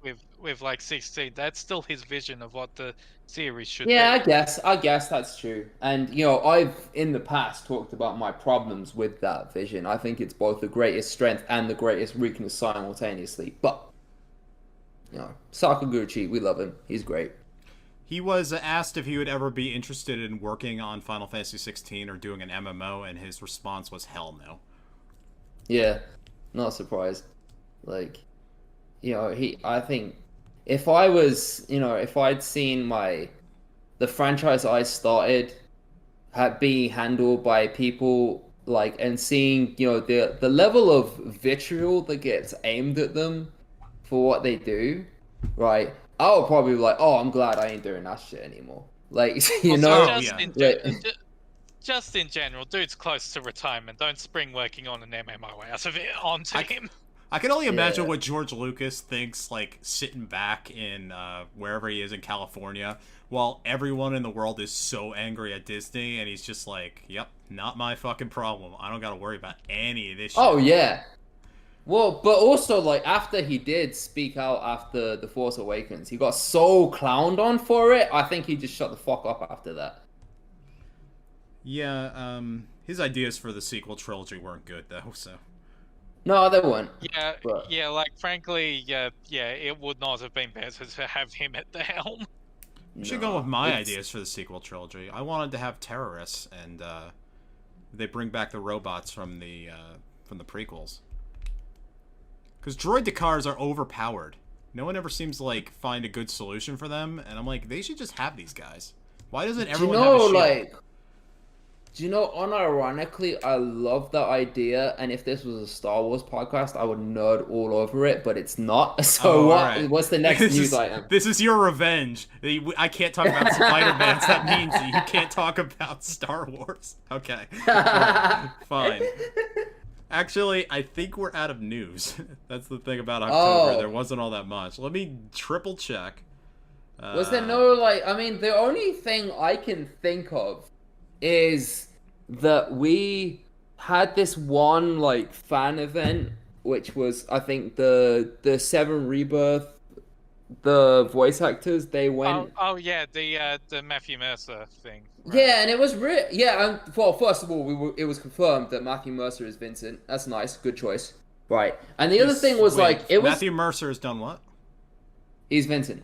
with like 16, that's still his vision of what the series should be. Yeah, I guess that's true. And you know, I've in the past talked about my problems with that vision. I think it's both the greatest strength and the greatest weakness simultaneously. But you know, Sakaguchi, we love him. He's great. He was asked if he would ever be interested in working on Final Fantasy 16 or doing an MMO, and his response was hell no. Yeah, not surprised. Like, you know, I think if I'd seen the franchise I started being handled by people like, and seeing, you know, the level of vitriol that gets aimed at them for what they do, right? I would probably be like, oh, I'm glad I ain't doing that shit anymore. Like, you know? Just in general, dude's close to retirement. Don't spring working on an MMO out of it onto him. I can only imagine what George Lucas thinks, like, sitting back in wherever he is in California, while everyone in the world is so angry at Disney, and he's just like, yep, not my fucking problem. I don't gotta worry about any of this shit. Oh, yeah. Well, but also, like, after he did speak out after The Force Awakens, he got so clowned on for it, I think he just shut the fuck up after that. Yeah, his ideas for the sequel trilogy weren't good, though, so... No, they weren't. Yeah, like, frankly, it would not have been better to have him at the helm. You should go with my ideas for the sequel trilogy. I wanted to have terrorists, and, they bring back the robots from the prequels. Because droid-decars are overpowered. No one ever seems to, like, find a good solution for them, and I'm like, they should just have these guys. Why doesn't everyone have a shield? Like, Do you know, unironically, I love that idea, and if this was a Star Wars podcast, I would nerd all over it, but it's not. So what's the next news item? This is your revenge. I can't talk about Spider-Man, so that means you can't talk about Star Wars. Okay. Fine. Actually, I think we're out of news. That's the thing about October. There wasn't all that much. Let me triple check. Was there no, the only thing I can think of is that we had this one, fan event, which was, I think, the 7 Rebirth, the voice actors, they went... Oh yeah, the Matthew Mercer thing. Right. Yeah, and it was well, first of all, it was confirmed that Matthew Mercer is Vincent. That's nice, good choice. Right. And the other thing was, Matthew Mercer has done what? He's Vincent.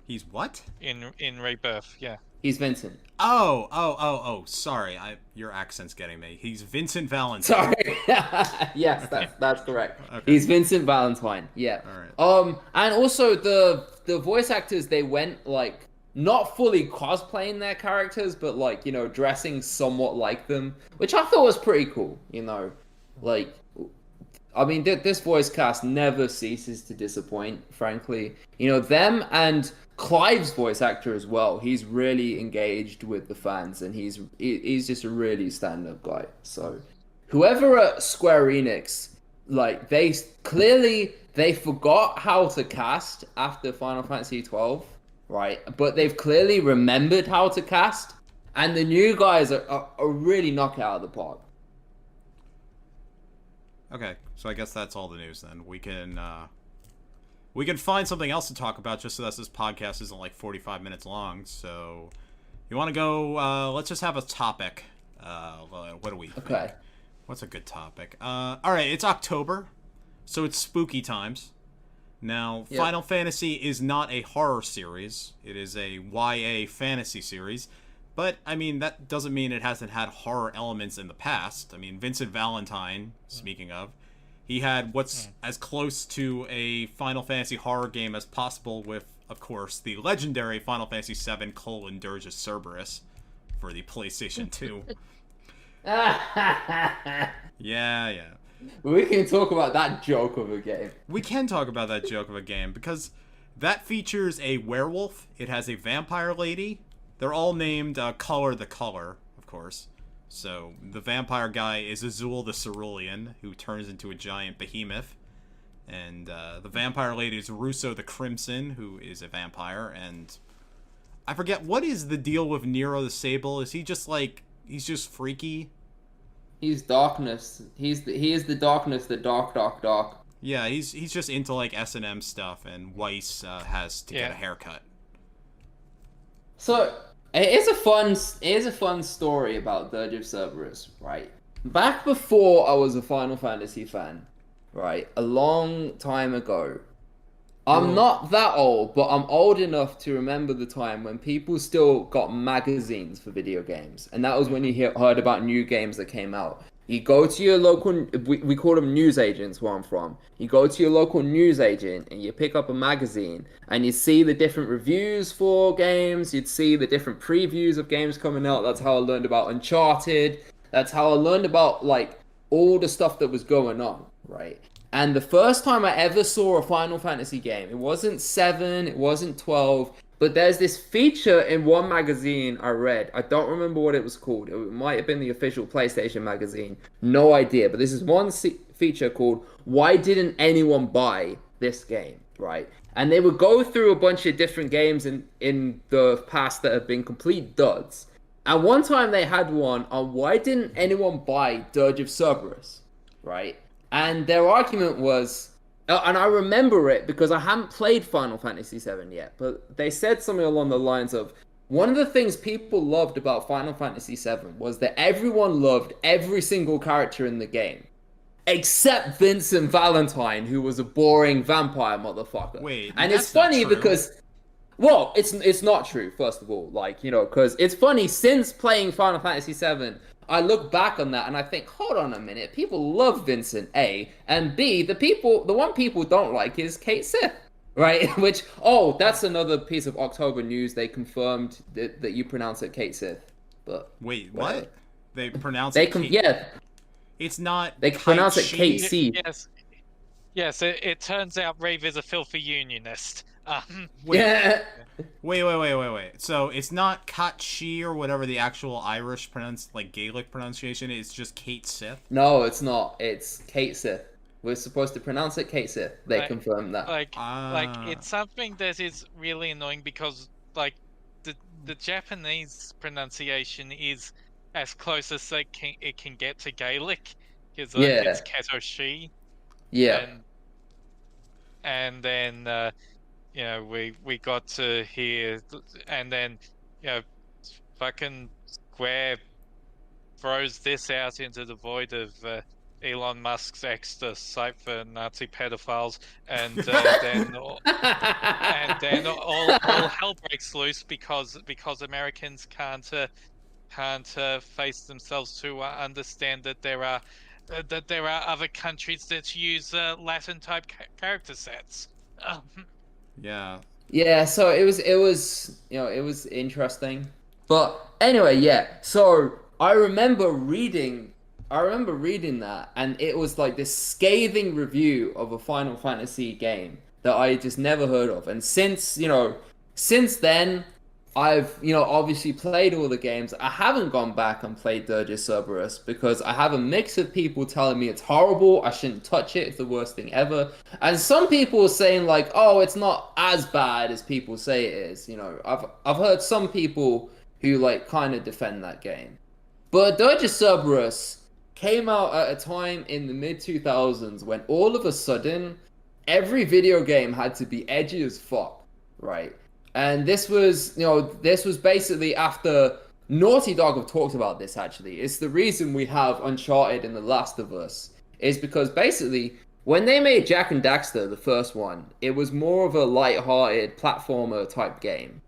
He's what? In Rebirth, yeah. He's Vincent. Oh, sorry. Your accent's getting me. He's Vincent Valentine. Sorry. Yes, that's correct. Okay. He's Vincent Valentine. Yeah. All right. And also the voice actors, they went not fully cosplaying their characters, but dressing somewhat like them, which I thought was pretty cool, this voice cast never ceases to disappoint, frankly. Them and Clive's voice actor as well. He's really engaged with the fans, and he's just a really stand-up guy. So, whoever at Square Enix, they forgot how to cast after Final Fantasy XII, right? But they've clearly remembered how to cast, and the new guys are really knock it out of the park. Okay, so I guess that's all the news then. We can find something else to talk about just so that this podcast isn't 45 minutes long. So, you want to go? Let's just have a topic. What do we think? Okay. What's a good topic? All right, it's October, so it's spooky times. Now, yep. Final Fantasy is not a horror series. It is a YA fantasy series. But, that doesn't mean it hasn't had horror elements in the past. Vincent Valentine, speaking of, he had what's as close to a Final Fantasy horror game as possible with, of course, the legendary Final Fantasy VII: Dirge of Cerberus for the PlayStation 2. Yeah. We can talk about that joke of a game. We can talk about that joke of a game, because that features a werewolf, it has a vampire lady. They're all named Color the Color, of course. So, the vampire guy is Azul the Cerulean, who turns into a giant behemoth. And the vampire lady is Russo the Crimson, who is a vampire. And I forget, what is the deal with Nero the Sable? Is he just he's just freaky? He's darkness. He is the darkness, the dark. Yeah, he's just into S&M stuff, and Weiss has to get a haircut. So it is a fun story about Dirge of Cerberus, right? Back before I was a Final Fantasy fan, right? A long time ago. I'm not that old, but I'm old enough to remember the time when people still got magazines for video games, and that was when you heard about new games that came out. You go to your local, we call them newsagents where I'm from. You go to your local newsagent and you pick up a magazine and you see the different reviews for games. You'd see the different previews of games coming out. That's how I learned about Uncharted. That's how I learned about all the stuff that was going on, right? And the first time I ever saw a Final Fantasy game, it wasn't 7, it wasn't 12, but there's this feature in one magazine I read. I don't remember what it was called. It might have been the official PlayStation magazine. No idea. But this is one feature called Why Didn't Anyone Buy This Game, right? And they would go through a bunch of different games in the past that have been complete duds. And one time they had one on why didn't anyone buy Dirge of Cerberus, right? And their argument was... and I remember it because I hadn't played Final Fantasy VII yet, but they said something along the lines of, one of the things people loved about Final Fantasy VII was that everyone loved every single character in the game, except Vincent Valentine, who was a boring vampire motherfucker. Wait, and it's funny because, well, it's not true, first of all, because it's funny, since playing Final Fantasy VII, I look back on that and I think, hold on a minute, people love Vincent, A, and B, the one people don't like is Kate Sith, right? Which, that's another piece of October news. They confirmed that you pronounce it Kate Sith, but wait, what? They pronounce They it. It's not. They pronounce it Kate KC. Yes. It turns out Reeve is a filthy unionist. Wait. Yeah. Wait. So it's not Katshi or whatever the actual Irish Gaelic pronunciation is. It's just Kate Sith. No, it's not. It's Kate Sith. We're supposed to pronounce it Kate Sith. They confirmed that. It's something that is really annoying because the Japanese pronunciation is as close as it can get to Gaelic. Because it's Ketoshi. Yeah. And then we got to hear, and then fucking Square throws this out into the void of Elon Musk's extra site for Nazi pedophiles, and then all hell breaks loose because Americans can't face themselves to understand that there are other countries that use Latin type character sets. Yeah. Yeah, so it was interesting. But anyway, yeah. So I remember reading that, and it was like this scathing review of a Final Fantasy game that I just never heard of. And since then, I've obviously played all the games. I haven't gone back and played Dirge of Cerberus because I have a mix of people telling me it's horrible, I shouldn't touch it, it's the worst thing ever. And some people are saying like, oh, it's not as bad as people say it is. I've heard some people who kind of defend that game. But Dirge of Cerberus came out at a time in the mid-2000s when all of a sudden every video game had to be edgy as fuck, right? And this was basically after Naughty Dog have talked about this, actually. It's the reason we have Uncharted and The Last of Us, is because basically when they made Jak and Daxter, the first one, it was more of a light-hearted platformer type game.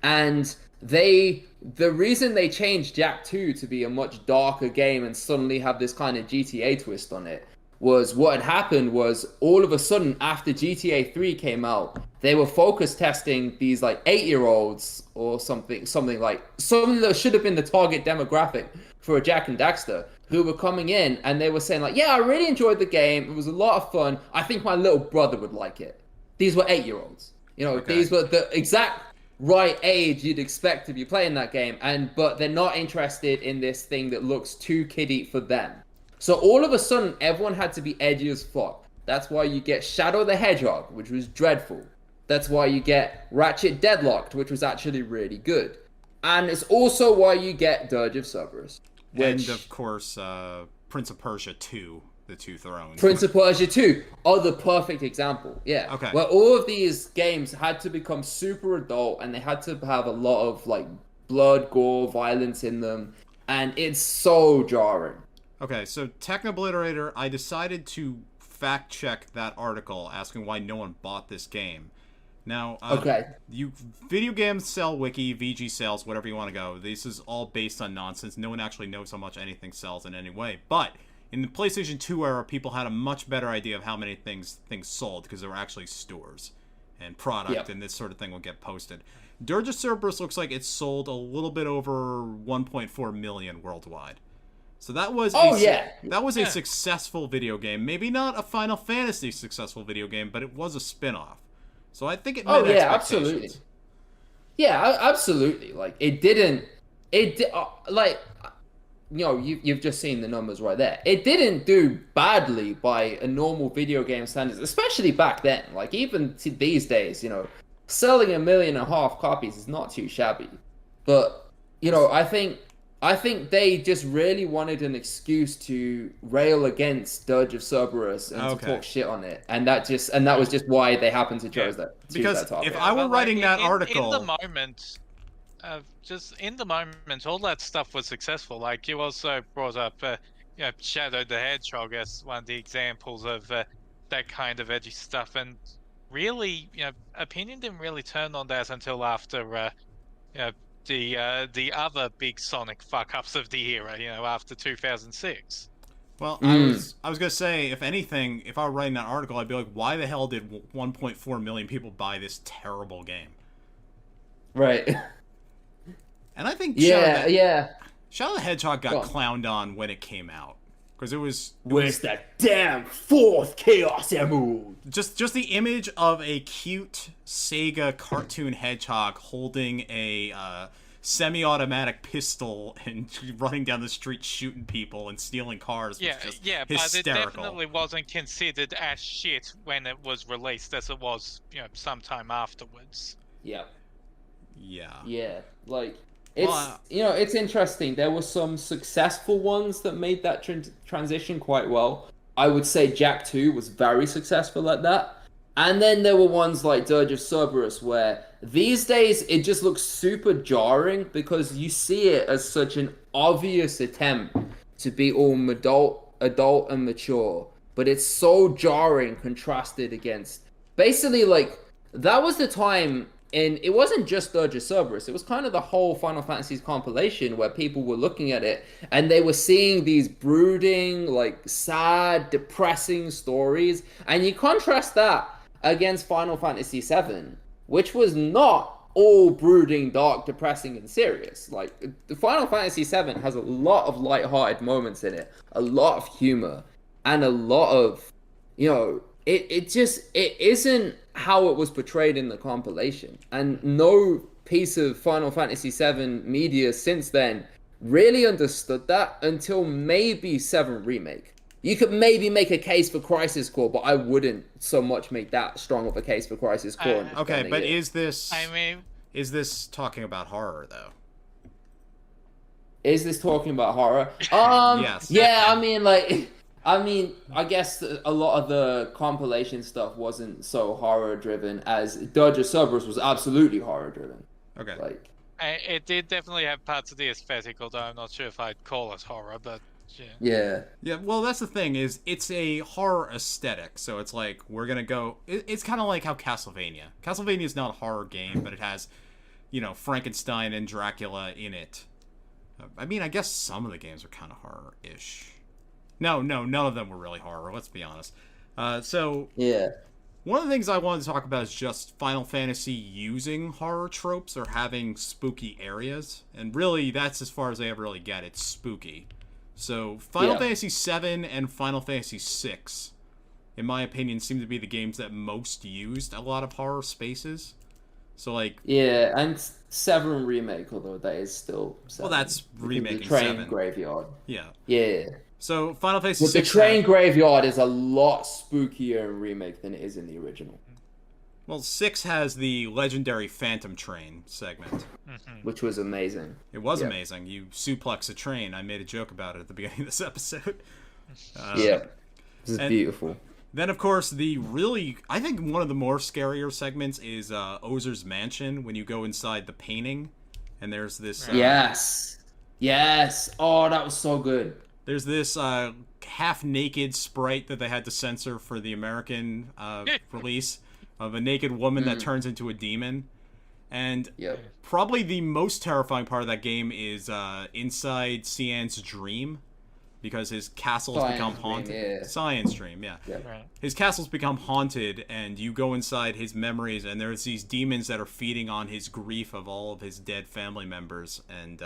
And the reason they changed Jak 2 to be a much darker game and suddenly have this kind of GTA twist on it was what had happened was all of a sudden after GTA 3 came out, they were focus testing these 8-year-olds or something that should have been the target demographic for a Jak and Daxter, who were coming in and they were saying yeah, I really enjoyed the game. It was a lot of fun. I think my little brother would like it. These were 8-year-olds. Okay. These were the exact right age you'd expect to be playing that game, but they're not interested in this thing that looks too kiddie for them. So all of a sudden, everyone had to be edgy as fuck. That's why you get Shadow the Hedgehog, which was dreadful. That's why you get Ratchet Deadlocked, which was actually really good. And it's also why you get Dirge of Cerberus. And of course, Prince of Persia 2, The Two Thrones. Prince of Persia 2 are the perfect example. Yeah. Okay. Where all of these games had to become super adult and they had to have a lot of blood, gore, violence in them. And it's so jarring. Okay, so Technobliterator, I decided to fact check that article asking why no one bought this game. Now, video games sell wiki, VG sales, whatever you want to go. This is all based on nonsense. No one actually knows how much anything sells in any way. But in the PlayStation 2 era, people had a much better idea of how many things sold because there were actually stores and product, and this sort of thing will get posted. Dirge of Cerberus looks like it's sold a little bit over 1.4 million worldwide. So that was a successful video game. Maybe not a Final Fantasy successful video game, but it was a spin-off. So I think it met expectations. Absolutely. Yeah, absolutely. You've just seen the numbers right there. It didn't do badly by a normal video game standards, especially back then. Even these days, selling 1.5 million copies is not too shabby. But, I think they just really wanted an excuse to rail against Dirge of Cerberus and to talk shit on it, and that was just why they happened to choose that. Because if I were writing that article, in the moment, all that stuff was successful. You also brought up, Shadow the Hedgehog as one of the examples of that kind of edgy stuff, and really, opinion didn't really turn on that until after, the other big Sonic fuck-ups of the era, after 2006. Well, I was gonna say, if anything, if I were writing that article, I'd be like, why the hell did 1.4 million people buy this terrible game? Right. And I think Shadow the Hedgehog got clowned on when it came out. Because it was... Where's that damn fourth Chaos Emerald? Just the image of a cute Sega cartoon hedgehog holding a semi-automatic pistol and running down the street shooting people and stealing cars was just hysterical. But it definitely wasn't considered as shit when it was released as it was, sometime afterwards. Yeah. Yeah. Like... It's interesting. There were some successful ones that made that transition quite well. I would say Jak 2 was very successful at that. And then there were ones like Dirge of Cerberus where these days it just looks super jarring because you see it as such an obvious attempt to be all adult and mature. But it's so jarring contrasted against... Basically, like, that was the time... And it wasn't just Dirge of Cerberus, it was kind of the whole Final Fantasy's compilation where people were looking at it and they were seeing these brooding, like, sad, depressing stories. And you contrast that against Final Fantasy VII, which was not all brooding, dark, depressing, and serious. Like, the Final Fantasy VII has a lot of lighthearted moments in it, a lot of humor, and a lot of, it isn't how it was portrayed in the compilation. And no piece of Final Fantasy VII media since then really understood that until maybe 7 Remake. You could maybe make a case for Crisis Core, but I wouldn't so much make that strong of a case for Crisis Core. Okay, but is this talking about horror, though? Is this talking about horror? Yes. Yeah, I guess a lot of the compilation stuff wasn't so horror-driven as Dirge of Cerberus was absolutely horror-driven. Okay. It did definitely have parts of the aesthetic, although I'm not sure if I'd call it horror, but yeah. Yeah, well, that's the thing, is it's a horror aesthetic, so it's like, we're gonna go... It's kind of like how Castlevania. Castlevania is not a horror game, but it has, Frankenstein and Dracula in it. I mean, I guess some of the games are kind of horror-ish. No, none of them were really horror, let's be honest. Yeah. One of the things I wanted to talk about is just Final Fantasy using horror tropes or having spooky areas. And really, that's as far as they ever really get. It's spooky. So, Final Fantasy VII and Final Fantasy VI, in my opinion, seem to be the games that most used a lot of horror spaces. So, like... Yeah, and 7 Remake, although that is still 7. Well, that's remaking 7. The Train Graveyard. Yeah. Yeah. So, Final Fantasy VI... The Train Graveyard is a lot spookier in Remake than it is in the original. Well, 6 has the legendary Phantom Train segment. Which was amazing. It was amazing. You suplex a train. I made a joke about it at the beginning of this episode. This is beautiful. Then, of course, I think one of the more scarier segments is Ozer's Mansion, when you go inside the painting, and there's this... Yes! Oh, that was so good. There's this half-naked sprite that they had to censor for the American release of a naked woman that turns into a demon. And probably the most terrifying part of that game is inside Cian's dream, because his castle's become haunted. Cyan's dream, yeah. Right. His castle's become haunted, and you go inside his memories, and there's these demons that are feeding on his grief of all of his dead family members, and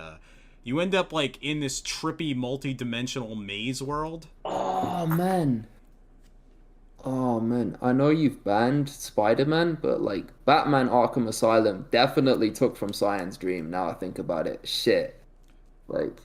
you end up like in this trippy multi-dimensional maze world. Oh man, I know you've banned Spider-Man, but like Batman Arkham Asylum definitely took from Cyan's dream. Now I think about it, shit. Like,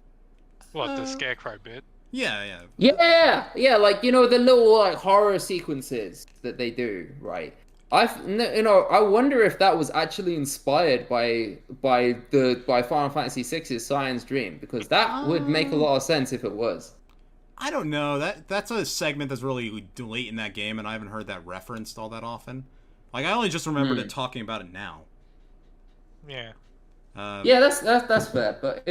what, the Scarecrow bit? Yeah. Like, the little like horror sequences that they do, right? I wonder if that was actually inspired by Final Fantasy VI's Cyan's Dream, because that would make a lot of sense if it was. I don't know. That's a segment that's really late in that game, and I haven't heard that referenced all that often. Like, I only just remembered it talking about it now. Yeah. That's fair, but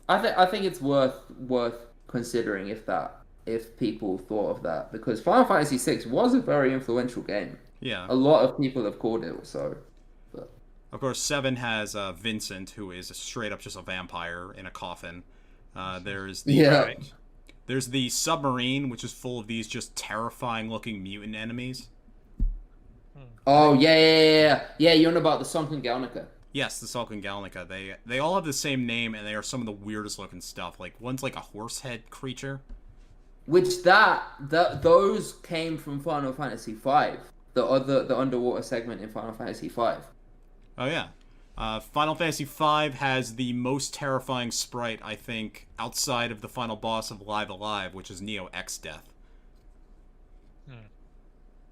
I think it's worth considering if people thought of that, because Final Fantasy VI was a very influential game. Yeah. A lot of people have called it so. But... Of course, 7 has Vincent, who is straight up just a vampire in a coffin. There's the submarine, which is full of these just terrifying looking mutant enemies. Oh, yeah. You're on about the Sunken Galnica. Yes, the Sulcan Galnica. They all have the same name, and they are some of the weirdest looking stuff. Like, one's like a horse head creature. Which those came from Final Fantasy V. The underwater segment in Final Fantasy V. Oh yeah. Final Fantasy V has the most terrifying sprite, I think, outside of the final boss of Live Alive, which is Neo X Death.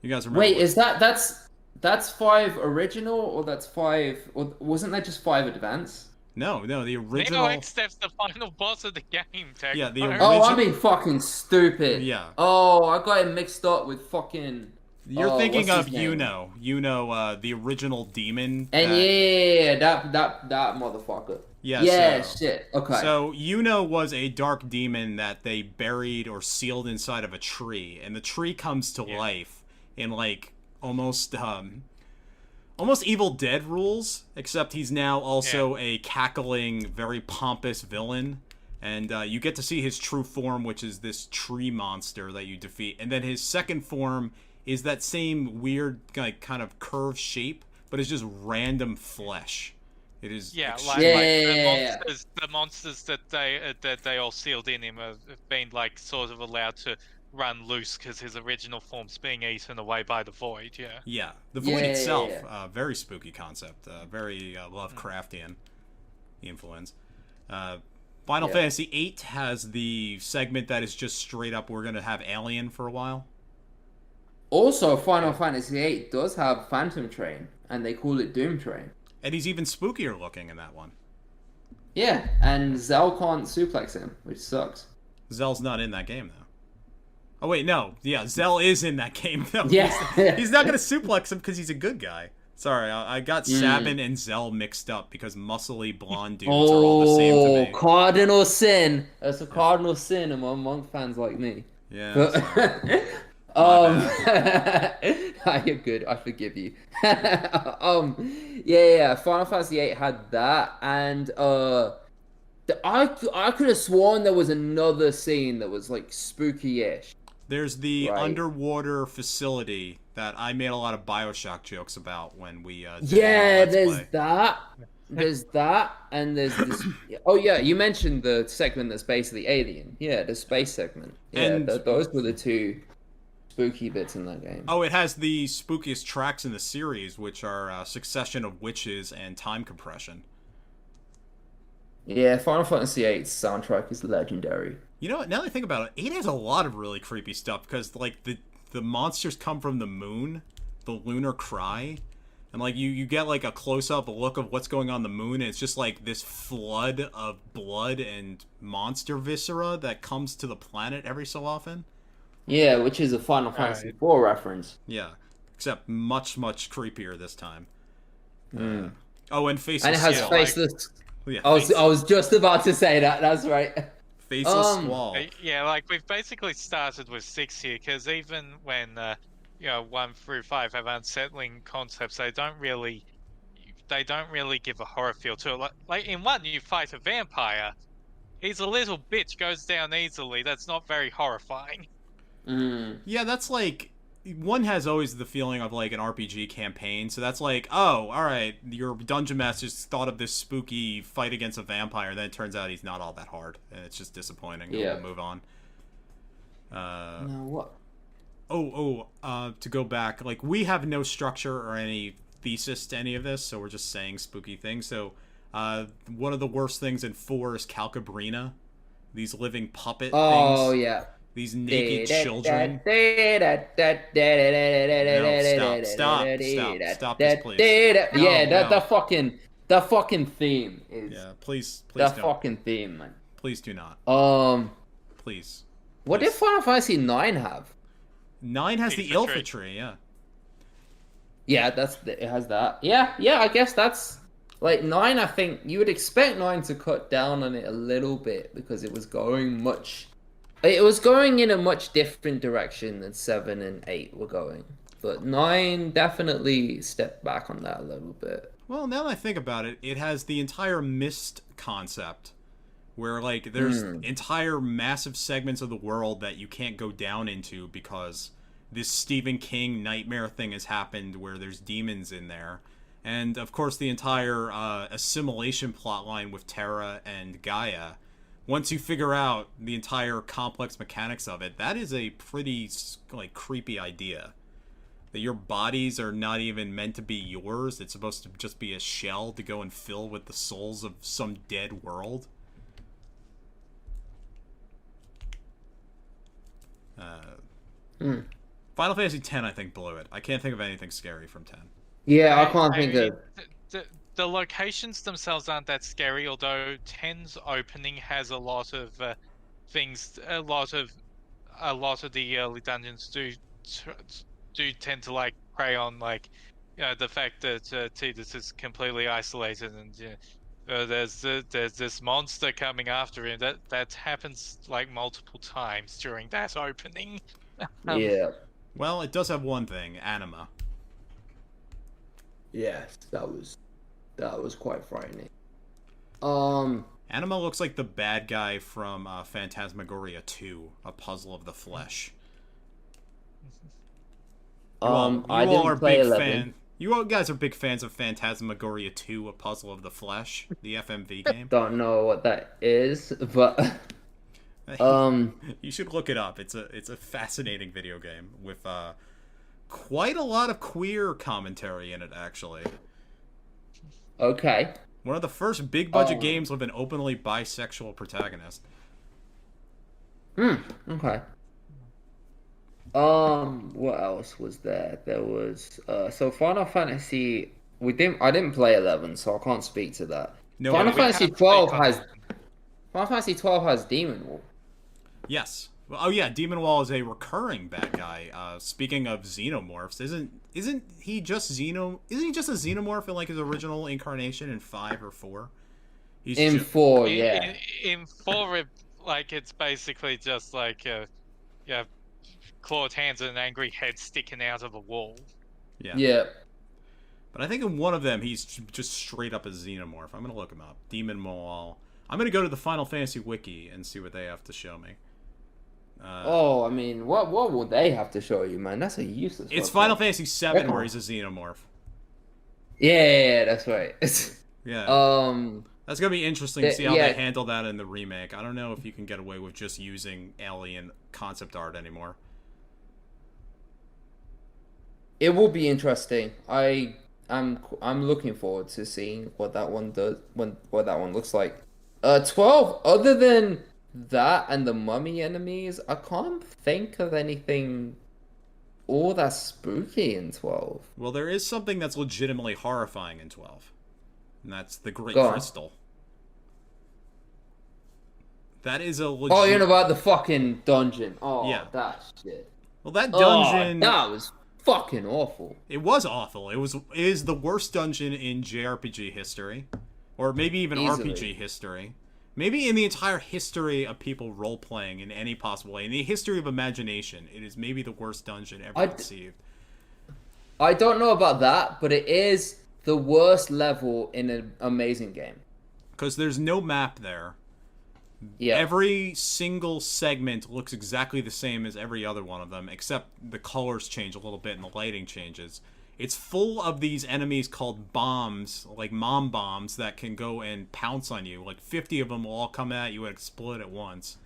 You guys remember? Wait, is that's 5 original, or that's 5, or wasn't that just 5 advance? No, the original. Neo X Death's the final boss of the game, Tech. Yeah, the Oh, I'm being fucking stupid. Yeah. Oh, I got it mixed up with fucking... You're thinking what's of his name? Yuno, the original demon. And that motherfucker. Yeah, Yeah, so, shit. Okay. So Yuno was a dark demon that they buried or sealed inside of a tree, and the tree comes to life in like almost Evil Dead rules, except he's now also a cackling, very pompous villain. And you get to see his true form, which is this tree monster that you defeat. And then his second form is that same weird, like, kind of curved shape, but it's just random flesh. It is the monsters that they all sealed in him have been like sort of allowed to run loose because his original form's being eaten away by the void. Yeah, the void itself, very spooky concept, very Lovecraftian influence. Final Fantasy VIII has the segment that is just straight up, we're gonna have Alien for a while. Also, Final Fantasy VIII does have Phantom Train, and they call it Doom Train. And he's even spookier looking in that one. Yeah, and Zell can't suplex him, which sucks. Zell's not in that game, though. Oh, wait, no. Yeah, Zell is in that game, though. Yeah. He's not going to suplex him because he's a good guy. Sorry, I got Sabin and Zell mixed up because muscly blonde dudes are all the same to me. Cardinal sin. That's a cardinal sin among monk fans like me. Yeah. You're good. I forgive you. Final Fantasy VIII had that, and I could have sworn there was another scene that was like spooky-ish. There's the underwater facility that I made a lot of BioShock jokes about when we there's that. There's that, and there's this. Oh yeah, you mentioned the segment that's basically Alien. Yeah, the space segment. Yeah, and those were the two spooky bits in that game. Oh, it has the spookiest tracks in the series, which are Succession of Witches and Time Compression. Yeah, Final Fantasy VIII's soundtrack is legendary. You know what? Now that I think about it, 8 has a lot of really creepy stuff because, like, the monsters come from the moon, the lunar cry, and, like, you get, like, a close-up look of what's going on in the moon, and it's just, like, this flood of blood and monster viscera that comes to the planet every so often. Yeah, which is a Final Fantasy IV reference. Yeah, except much, much creepier this time. Mm. And Faceless And it has Squall. faceless... Yeah, I was just about to say that, that's right. Faceless Squall. Yeah, like, we've basically started with 6 here, because even when, 1 through 5 have unsettling concepts, they don't really give a horror feel to it. Like in 1, you fight a vampire. He's a little bitch, goes down easily. That's not very horrifying. Mm. Yeah, that's like... 1 has always the feeling of, like, an RPG campaign, so that's like, oh, alright, your dungeon master's thought of this spooky fight against a vampire, then it turns out he's not all that hard, and it's just disappointing. Yeah. We'll move on. Now what? To go back, like, we have no structure or any thesis to any of this, so we're just saying spooky things. So, one of the worst things in 4 is Calcabrina. These living puppet things. Oh, yeah. These naked children. No, stop this, please. That fucking theme is. Yeah, please that don't. fucking theme, man. Please do not. Please. What did Final Fantasy IX have? 9 has the Ilfetry, yeah. Yeah, it has that. Yeah, I guess that's like 9. I think you would expect 9 to cut down on it a little bit because it was going in a much different direction than 7 and 8 were going. But 9 definitely stepped back on that a little bit. Well, now that I think about it, it has the entire Mist concept, where, like, there's entire massive segments of the world that you can't go down into because this Stephen King nightmare thing has happened where there's demons in there. And, of course, the entire assimilation plotline with Terra and Gaia. Once you figure out the entire complex mechanics of it, that is a pretty, like, creepy idea. That your bodies are not even meant to be yours. It's supposed to just be a shell to go and fill with the souls of some dead world. Final Fantasy X, I think, blew it. I can't think of anything scary from 10. Yeah, I can't think of... The locations themselves aren't that scary, although 10's opening has a lot of things. A lot of the early dungeons do tend to like prey on like, the fact that Tidus is completely isolated, and there's this monster coming after him. That happens like multiple times during that opening. Yeah. Well, it does have one thing: anima. Yes, that was quite frightening. Anima looks like the bad guy from Phantasmagoria 2, A Puzzle of the Flesh. I didn't play 11. You all guys are big fans of Phantasmagoria 2, A Puzzle of the Flesh, the FMV game. Don't know what that is, but you should look it up. It's a fascinating video game with quite a lot of queer commentary in it, actually. Okay. One of the first big budget games with an openly bisexual protagonist. Okay. What else was there? There was so Final Fantasy. I didn't play 11, so I can't speak to that. No, Final Fantasy 12 has Demon Wall. Yes. Well, oh yeah, Demon Wall is a recurring bad guy. Speaking of xenomorphs, isn't he just a xenomorph in like his original incarnation in 5 or 4? He's in 4, yeah. In 4, it's basically just like clawed hands and an angry head sticking out of a wall. Yeah. But I think in one of them he's just straight up a xenomorph. I'm gonna look him up. Demon Wall. I'm gonna go to the Final Fantasy Wiki and see what they have to show me. I mean, what will they have to show you, man? That's a useless. It's Final Fantasy VII where he's a xenomorph. Yeah, that's right. Yeah. That's gonna be interesting to see how they handle that in the remake. I don't know if you can get away with just using alien concept art anymore. It will be interesting. I'm looking forward to seeing what that one does, what that one looks like. 12. Other than that and the mummy enemies, I can't think of anything all that spooky in 12. Well, there is something that's legitimately horrifying in 12, and that's the Great Crystal. That is a legit... Oh, you know about the fucking dungeon. Oh, yeah. That shit. Well, that dungeon... that was fucking awful. It was awful. It is the worst dungeon in JRPG history. Or maybe even RPG history. Maybe in the entire history of people role-playing in any possible way. In the history of imagination, it is maybe the worst dungeon ever conceived. I don't know about that, but it is the worst level in an amazing game. Because there's no map there. Yeah. Every single segment looks exactly the same as every other one of them, except the colors change a little bit and the lighting changes. It's full of these enemies called bombs, like mom bombs, that can go and pounce on you. Like 50 of them will all come at you and explode at once.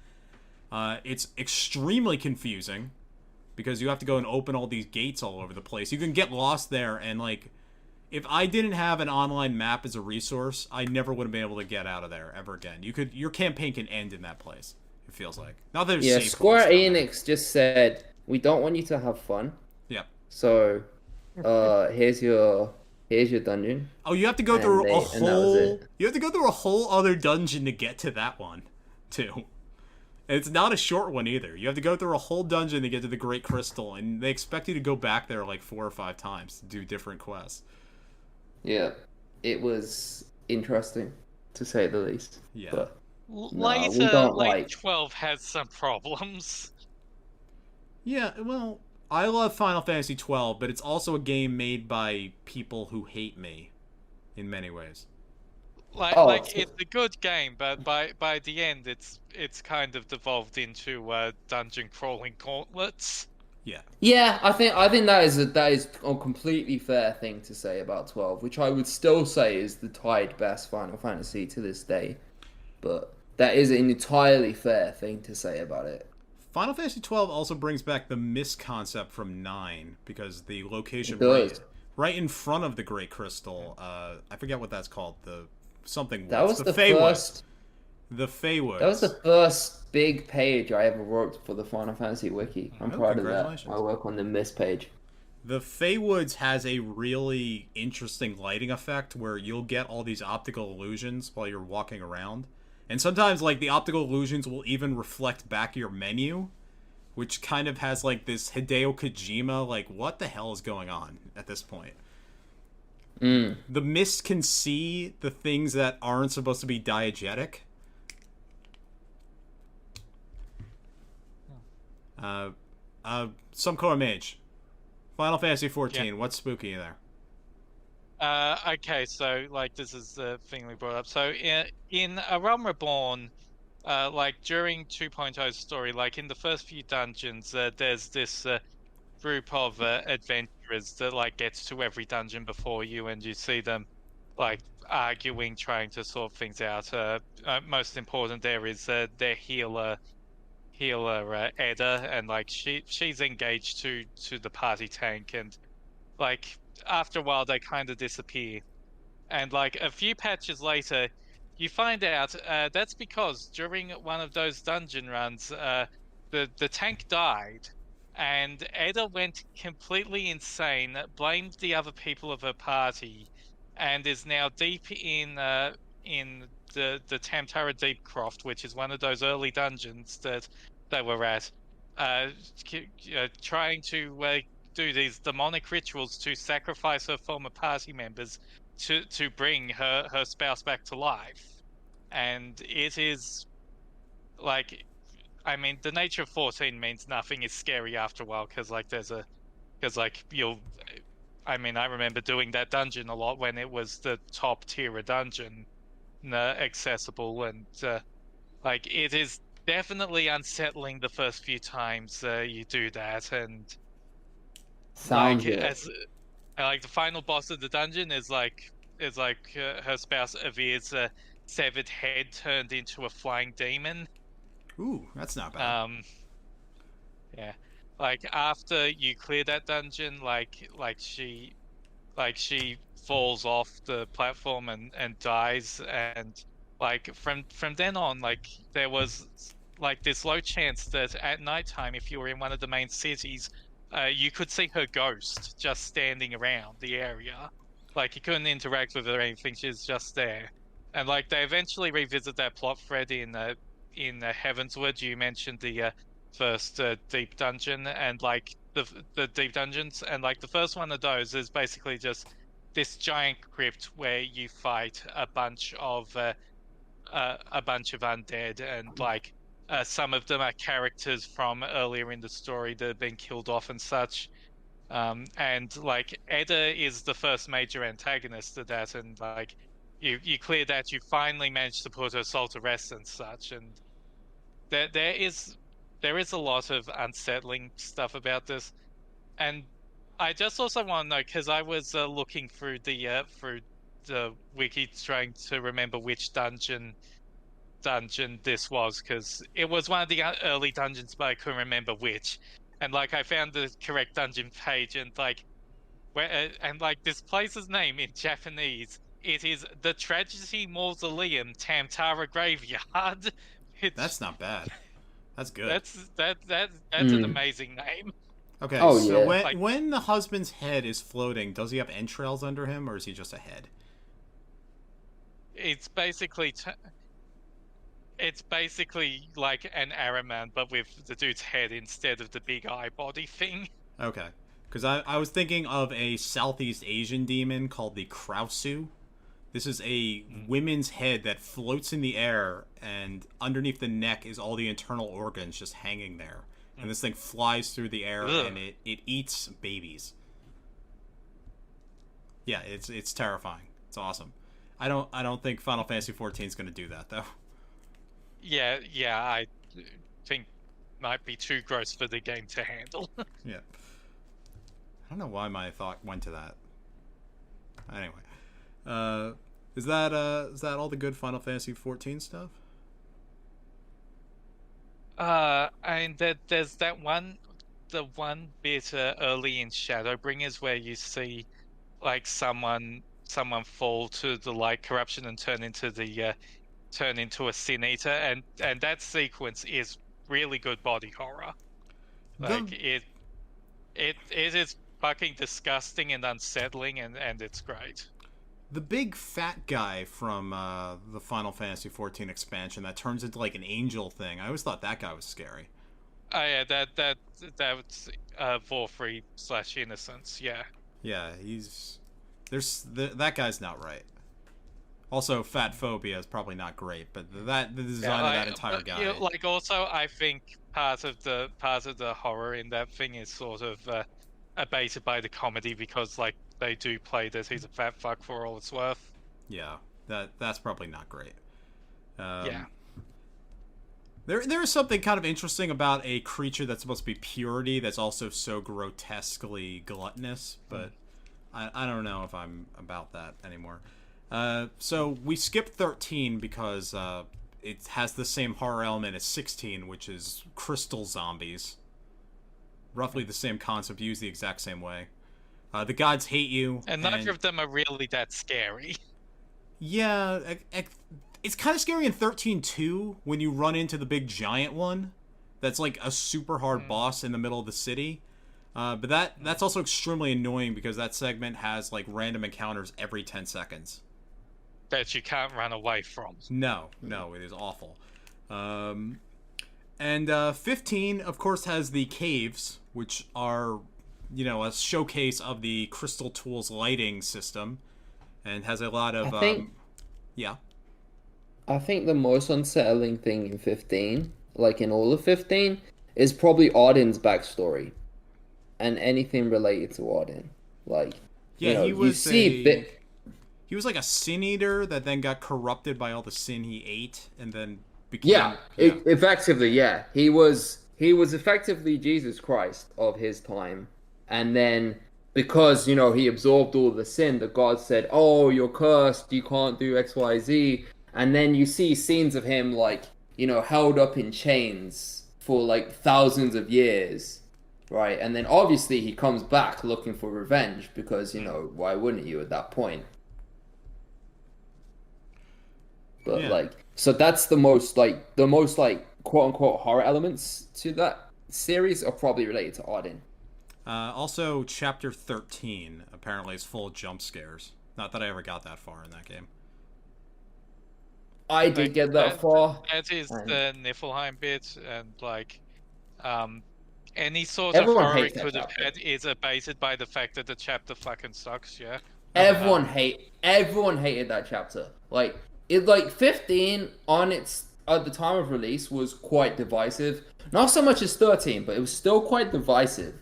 It's extremely confusing, because you have to go and open all these gates all over the place. You can get lost there, and like, if I didn't have an online map as a resource, I never would have been able to get out of there ever again. Your campaign can end in that place, it feels like. Not that there's Square Enix just said, we don't want you to have fun. Yep. So, here's your dungeon. Oh, you have to go through you have to go through a whole other dungeon to get to that one, too. And it's not a short one either. You have to go through a whole dungeon to get to the Great Crystal, and they expect you to go back there like 4 or 5 times to do different quests. Yeah, it was interesting, to say the least. Yeah. But, late 12 has some problems. Yeah, well, I love Final Fantasy XII, but it's also a game made by people who hate me, in many ways. It's a good game, but by the end, it's kind of devolved into dungeon crawling gauntlets. Yeah. Yeah, I think that is a completely fair thing to say about 12, which I would still say is the tied best Final Fantasy to this day. But that is an entirely fair thing to say about it. Final Fantasy XII also brings back the mist concept from 9 because the It location does. right in front of the Great Crystal, I forget what that's called, the something That woods, was the the Fey Woods. first. The Fey That was the Woods. first big page I ever wrote for the Final Fantasy Wiki. I'm Oh, proud of that. congratulations. I work on the Mist page. The Fey Woods has a really interesting lighting effect where you'll get all these optical illusions while you're walking around. And sometimes, like, the optical illusions will even reflect back your menu, which kind of has, like, this Hideo Kojima, like, what the hell is going on at this point? The mist can see the things that aren't supposed to be diegetic. SomeColorMage. Final Fantasy XIV, what's spooky there? Okay, so like this is the thing we brought up. So in A Realm Reborn, like during 2.0's story, like in the first few dungeons, there's this group of adventurers that like gets to every dungeon before you, and you see them like arguing, trying to sort things out. Most important there is their healer Edda, and like she's engaged to the party tank, and like after a while they kind of disappear, and like a few patches later you find out that's because during one of those dungeon runs the tank died, and Edda went completely insane, blamed the other people of her party, and is now deep in the Tamtara Deepcroft, which is one of those early dungeons that they were at, trying to do these demonic rituals to sacrifice her former party members to bring her spouse back to life. And it is like, I mean, the nature of 14 means nothing is scary after a while, because like I mean, I remember doing that dungeon a lot when it was the top tier of dungeon accessible, and like it is definitely unsettling the first few times you do that, and Sounds like good. as like the final boss of the dungeon is like her spouse Avir's severed head turned into a flying demon. Ooh, that's not bad. Yeah, like after you clear that dungeon, she falls off the platform and dies, and like from then on, like there was like this low chance that at nighttime, if you were in one of the main cities, you could see her ghost just standing around the area. Like you couldn't interact with her or anything; she's just there. And like they eventually revisit that plot thread in Heavensward. You mentioned the first deep dungeon, and like the deep dungeons, and like the first one of those is basically just this giant crypt where you fight a bunch of undead, and like some of them are characters from earlier in the story that have been killed off and such. And like Edda is the first major antagonist of that, and like you clear that, you finally manage to put her soul to rest and such, and there is a lot of unsettling stuff about this. And I just also want to know, because I was looking through the wiki trying to remember which dungeon this was, because it was one of the early dungeons, but I couldn't remember which. And like I found the correct dungeon page, and like where and like this place's name in Japanese, it is the Tragedy Mausoleum Tamtara Graveyard. That's It's not bad. That's good. that's an amazing name. Okay, Oh so yeah. Like when the husband's head is floating, does he have entrails under him, or is he just a head? it's basically it's basically like an Araman, but with the dude's head instead of the big eye body thing. Okay, because I was thinking of a Southeast Asian demon called the Krausu. This is a women's head that floats in the air, and underneath the neck is all the internal organs just hanging there. And this thing flies through the air, Ugh. and it eats babies. Yeah, it's terrifying. It's awesome. I don't think Final Fantasy XIV is going to do that though. Yeah, I think might be too gross for the game to handle. Yeah. I don't know why my thought went to that. Anyway, is that all the good Final Fantasy XIV stuff? And there's the one bit early in Shadowbringers where you see like someone fall to the light corruption and turn into a Sin Eater, and that sequence is really good body horror. Like it is fucking disgusting and unsettling, and it's great. The big fat guy from the Final Fantasy XIV expansion that turns into like an angel thing. I always thought that guy was scary. Oh yeah, that's Vorfrey/Innocence. Yeah. Yeah, that guy's not right. Also, fat phobia is probably not great, but the design of that entire guy. You know, like also, I think part of the horror in that thing is sort of abated by the comedy, because like they do play that he's a fat fuck for all it's worth. Yeah, that's probably not great. Yeah. There is something kind of interesting about a creature that's supposed to be purity that's also so grotesquely gluttonous, but I don't know if I'm about that anymore. So we skipped 13 because it has the same horror element as 16, which is crystal zombies. Roughly the same concept, used the exact same way. The gods hate you. And neither of them are really that scary. Yeah, it's kind of scary in 13 too, when you run into the big giant one. That's like a super hard boss in the middle of the city. But that's also extremely annoying because that segment has like random encounters every 10 seconds. That you can't run away from. No, it is awful. And 15, of course, has the caves, which are, a showcase of the Crystal Tools lighting system, and has a lot of, yeah. I think the most unsettling thing in 15, like in all of 15, is probably Arden's backstory, and anything related to Arden. Like, yeah, he was he was like a sin eater that then got corrupted by all the sin he ate, and then became... Effectively, yeah. He was effectively Jesus Christ of his time, and then because, he absorbed all the sin, the gods said, oh, you're cursed, you can't do X, Y, Z, and then you see scenes of him, like, held up in chains for, like, thousands of years, right? And then obviously he comes back looking for revenge, because, why wouldn't you at that point? But, so that's the most quote-unquote horror elements to that series are probably related to Arden. Also, Chapter 13 apparently is full of jump scares. Not that I ever got that far in that game. I did get that far. That is the Niflheim bit, and any sort of horror it could have had is abated by the fact that the chapter fucking sucks. Yeah. Everyone hated that chapter. 15 at the time of release was quite divisive. Not so much as 13, but it was still quite divisive,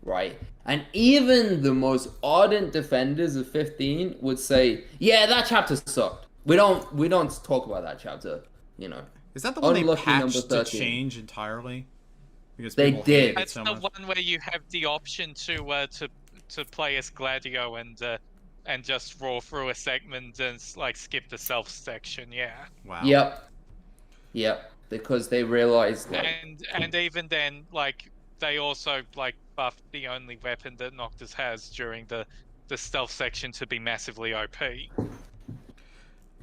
right? And even the most ardent defenders of 15 would say, "Yeah, that chapter sucked. We don't talk about that chapter." Is that the one they patched to change entirely? Because they did. That's the one where you have the option to play as Gladio and just roll through a segment and skip the self section. Yeah. Wow. Yep. Because they realized and even then, they also buffed the only weapon that Noctis has during the stealth section to be massively OP.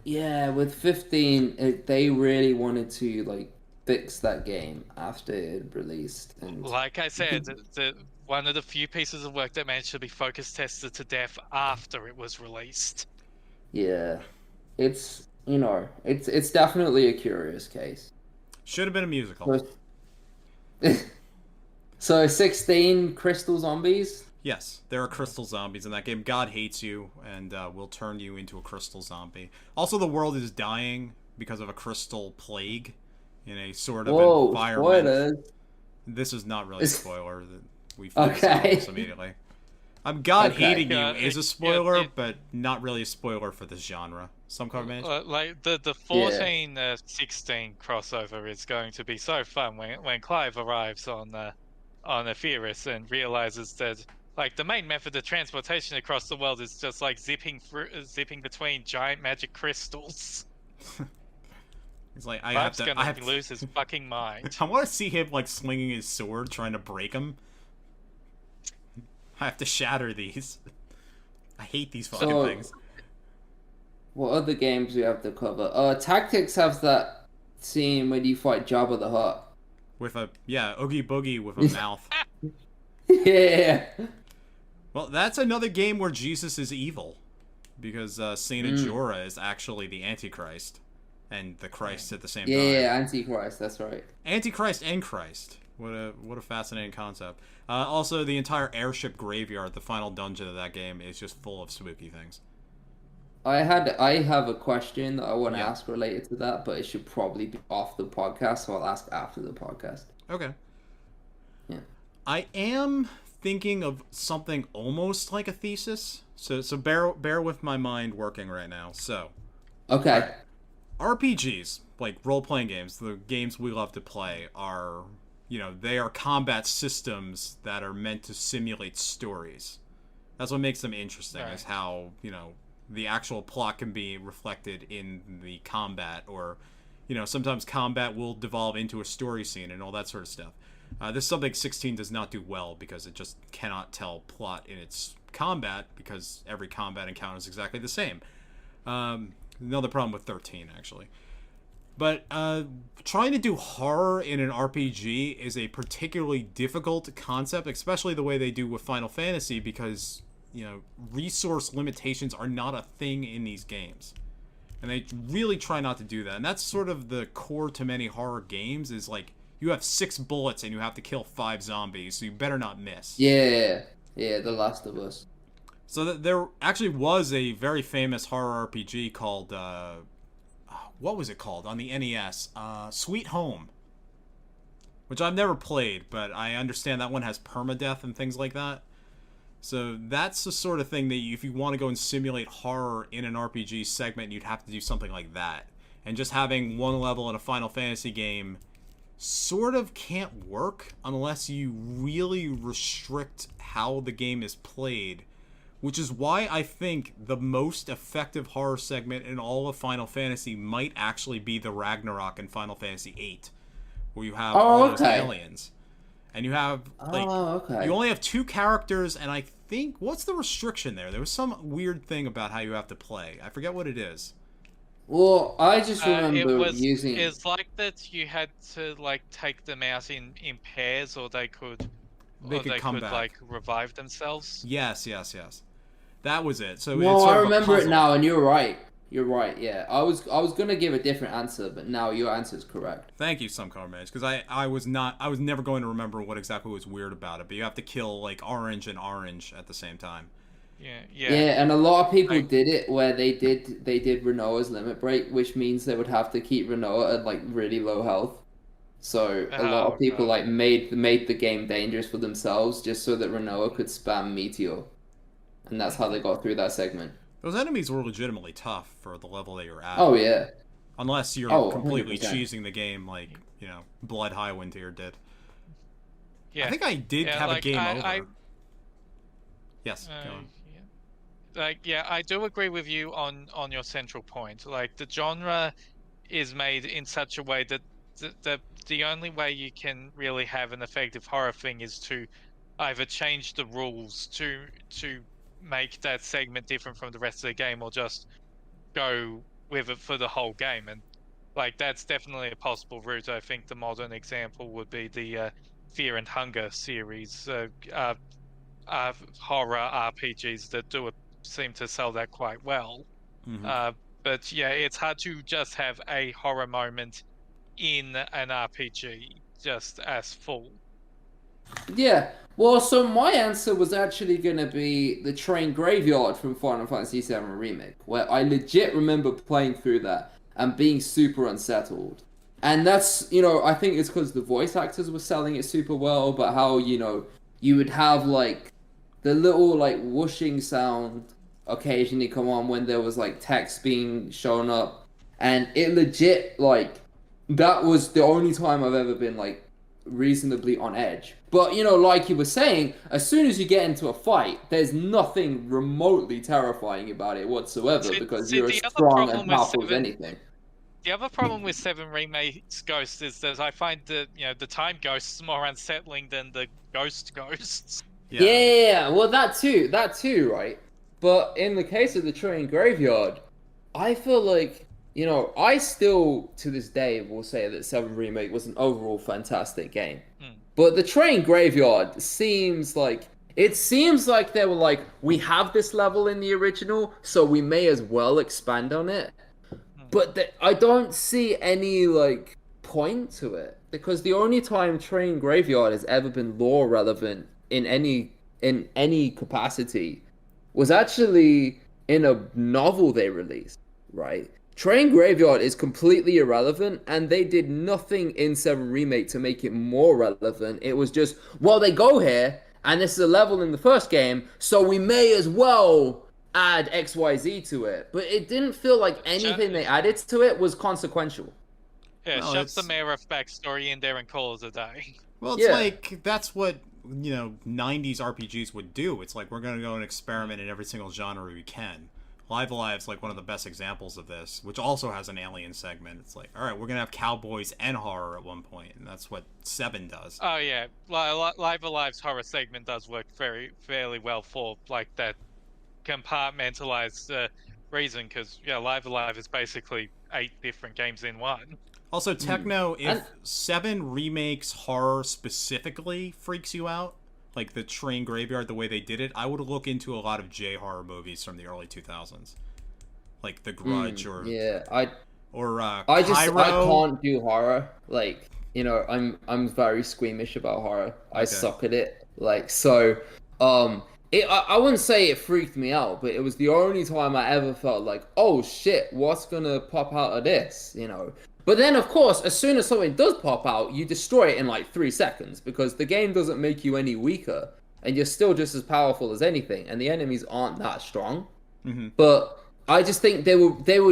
Yeah, with 15, they really wanted to fix that game after it released. And like I said, one of the few pieces of work that managed to be focus tested to death after it was released. Yeah, it's definitely a curious case. Should have been a musical. So 16 crystal zombies? Yes, there are crystal zombies in that game. God hates you and will turn you into a crystal zombie. Also, the world is dying because of a crystal plague in a sort of environment. Spoilers. This is not really a spoiler. We fixed this immediately. I'm God Okay. hating you Yeah, is a it- spoiler, it- but not really a spoiler for this genre. SomeColorMage? Like the 14 16 crossover is going to be so fun when Clive arrives on Ephirus and realizes that like the main method of transportation across the world is just like zipping between giant magic crystals. He's like, I Clive's have gonna to. lose his fucking mind. I want to see him like swinging his sword, trying to break him. I have to shatter these. I hate these fucking things. What other games we have to cover? Tactics has that scene when you fight Jabba the Hutt. With a Oogie Boogie with a mouth. Yeah. Well, that's another game where Jesus is evil, because Saint Jorah is actually the Antichrist, and the Christ at the same time. Yeah, Antichrist. That's right. Antichrist and Christ. What a fascinating concept. Also, the entire airship graveyard, the final dungeon of that game, is just full of spooky things. I have a question that I want to Yeah. ask related to that, but it should probably be off the podcast, so I'll ask after the podcast. Okay. Yeah. I am thinking of something almost like a thesis. So bear with my mind working right now. So, Okay. RPGs, like role-playing games, the games we love to play, are, they are combat systems that are meant to simulate stories. That's what makes them interesting, Right. is how, the actual plot can be reflected in the combat, or, sometimes combat will devolve into a story scene and all that sort of stuff. This is something 16 does not do well, because it just cannot tell plot in its combat, because every combat encounter is exactly the same. Another problem with 13, actually. But trying to do horror in an RPG is a particularly difficult concept, especially the way they do with Final Fantasy, because, resource limitations are not a thing in these games. And they really try not to do that. And that's sort of the core to many horror games, is like, you have 6 bullets and you have to kill 5 zombies, so you better not miss. Yeah. The Last of Us. So there actually was a very famous horror RPG called, what was it called on the NES? Sweet Home. Which I've never played, but I understand that one has permadeath and things like that. So that's the sort of thing that if you want to go and simulate horror in an RPG segment, you'd have to do something like that. And just having one level in a Final Fantasy game sort of can't work unless you really restrict how the game is played, which is why I think the most effective horror segment in all of Final Fantasy might actually be the Ragnarok in Final Fantasy VIII, where you have all those aliens. And you have, you only have 2 characters, and I think, what's the restriction there? There was some weird thing about how you have to play. I forget what it is. Well, I just remember using... It's like that you had to, like, take them out in pairs, or they could come back. like, revive themselves. Yes. That was it. So No, it's sort I of a remember it puzzle. now, and you're right. You're right, yeah. I was gonna give a different answer, but now your answer is correct. Thank you, SomeColorMage, because I was never going to remember what exactly was weird about it, but you have to kill, like, orange and orange at the same time. Yeah. And a lot of people did it where they did Renoa's limit break, which means they would have to keep Renoa at, like, really low health. So a lot of people like made the game dangerous for themselves just so that Renoa could spam Meteor. And that's how they got through that segment. Those enemies were legitimately tough for the level they were at. Oh yeah. Unless you're completely 100%. cheesing the game like, BlueHighwind here did. Yeah. I think I did have a game over. Yes, go on. I do agree with you on your central point. Like, the genre is made in such a way that the only way you can really have an effective horror thing is to either change the rules to make that segment different from the rest of the game, or just go with it for the whole game. And, like, that's definitely a possible route. I think the modern example would be the Fear and Hunger series, horror RPGs that seem to sell that quite well. Mm-hmm. But yeah, it's hard to just have a horror moment in an RPG just as full. Yeah. Well, so my answer was actually gonna be the train graveyard from Final Fantasy VII Remake, where I legit remember playing through that and being super unsettled. And that's, I think it's because the voice actors were selling it super well, but how, you would have, like, the little like whooshing sound occasionally come on when there was like text being shown up, and it legit like that was the only time I've ever been like reasonably on edge. But you know, like you were saying, as soon as you get into a fight, there's nothing remotely terrifying about it whatsoever because you're as strong and powerful as anything. The other problem with 7 Remake's Ghosts is that I find that, you know, the time ghosts more unsettling than the ghosts. Yeah, well that too, right? But in the case of the Train Graveyard, I feel like, you know, I still to this day will say that 7 Remake was an overall fantastic game. But the Train Graveyard seems like they were like, we have this level in the original, so we may as well expand on it. But I don't see any like point to it, because the only time Train Graveyard has ever been lore relevant in any capacity was actually in a novel they released, right? Train Graveyard is completely irrelevant, and they did nothing in 7 Remake to make it more relevant. It was just, well, they go here, and this is a level in the first game, so we may as well add XYZ to it. But it didn't feel like anything they added to it was consequential. Yeah, shove the mayor of backstory in there and call it a day. Well, it's like, that's what, you know, 90s RPGs would do. It's like, we're going to go and experiment in every single genre we can. Live Alive's like one of the best examples of this, which also has an alien segment. It's like, all right, we're going to have cowboys and horror at one point, and that's what 7 does. Oh, yeah. Live Alive's horror segment does work fairly well for, like, that compartmentalized reason, because, yeah, Live Alive is basically 8 different games in one. Also, Techno, if 7 Remakes horror specifically freaks you out, like the Train Graveyard, the way they did it, I would look into a lot of J-horror movies from the early 2000s. Like The Grudge or Cairo. I can't do horror. Like, you know, I'm very squeamish about horror. I suck at it. Like, so I wouldn't say it freaked me out, but it was the only time I ever felt like, oh shit, what's gonna pop out of this, you know? But then, of course, as soon as something does pop out, you destroy it in like 3 seconds, because the game doesn't make you any weaker, and you're still just as powerful as anything, and the enemies aren't that strong. But I just think they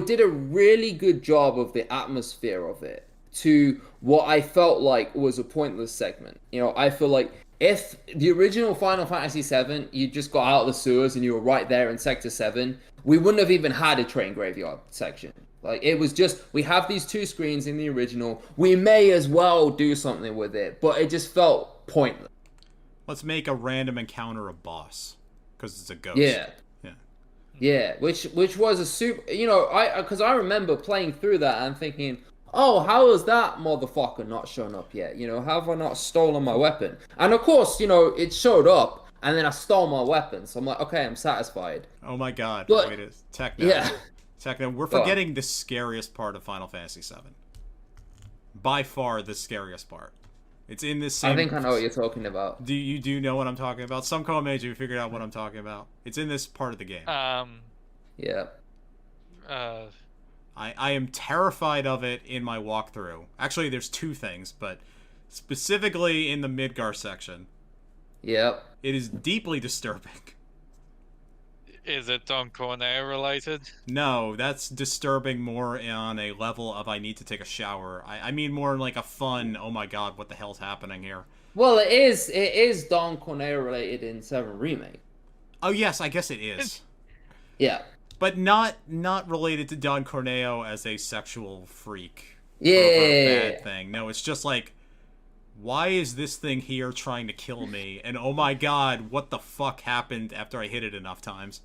did a really good job of the atmosphere of it to what I felt like was a pointless segment. You know, I feel like if the original Final Fantasy VII, you just got out of the sewers and you were right there in Sector 7, we wouldn't have even had a Train Graveyard section. Like, it was just, we have these 2 screens in the original, we may as well do something with it, but it just felt pointless. Let's make a random encounter a boss, because it's a ghost. Yeah, which was a super, you know, because I remember playing through that and thinking, oh, how has that motherfucker not shown up yet? You know, how have I not stolen my weapon? And of course, you know, it showed up, and then I stole my weapon, so I'm like, okay, I'm satisfied. Oh my god, but, wait, Techno. Yeah. Techno, we're forgetting the scariest part of Final Fantasy VII. By far the scariest part. It's in this same... I think I know what you're talking about. Do you know what I'm talking about? SomeColorMage, you figured out what I'm talking about. It's in this part of the game. Yeah. I am terrified of it in my walkthrough. Actually, there's 2 things, but specifically in the Midgar section. Yep. It is deeply disturbing. Is it Don Corneo related? No, that's disturbing more on a level of I need to take a shower. I mean more like a fun, oh my god, what the hell's happening here? Well, it is Don Corneo related in 7 Remake. Oh yes, I guess it is. Yeah. But not related to Don Corneo as a sexual freak. Yeah. Or a bad thing. No, it's just like, why is this thing here trying to kill me? And oh my god, what the fuck happened after I hit it enough times?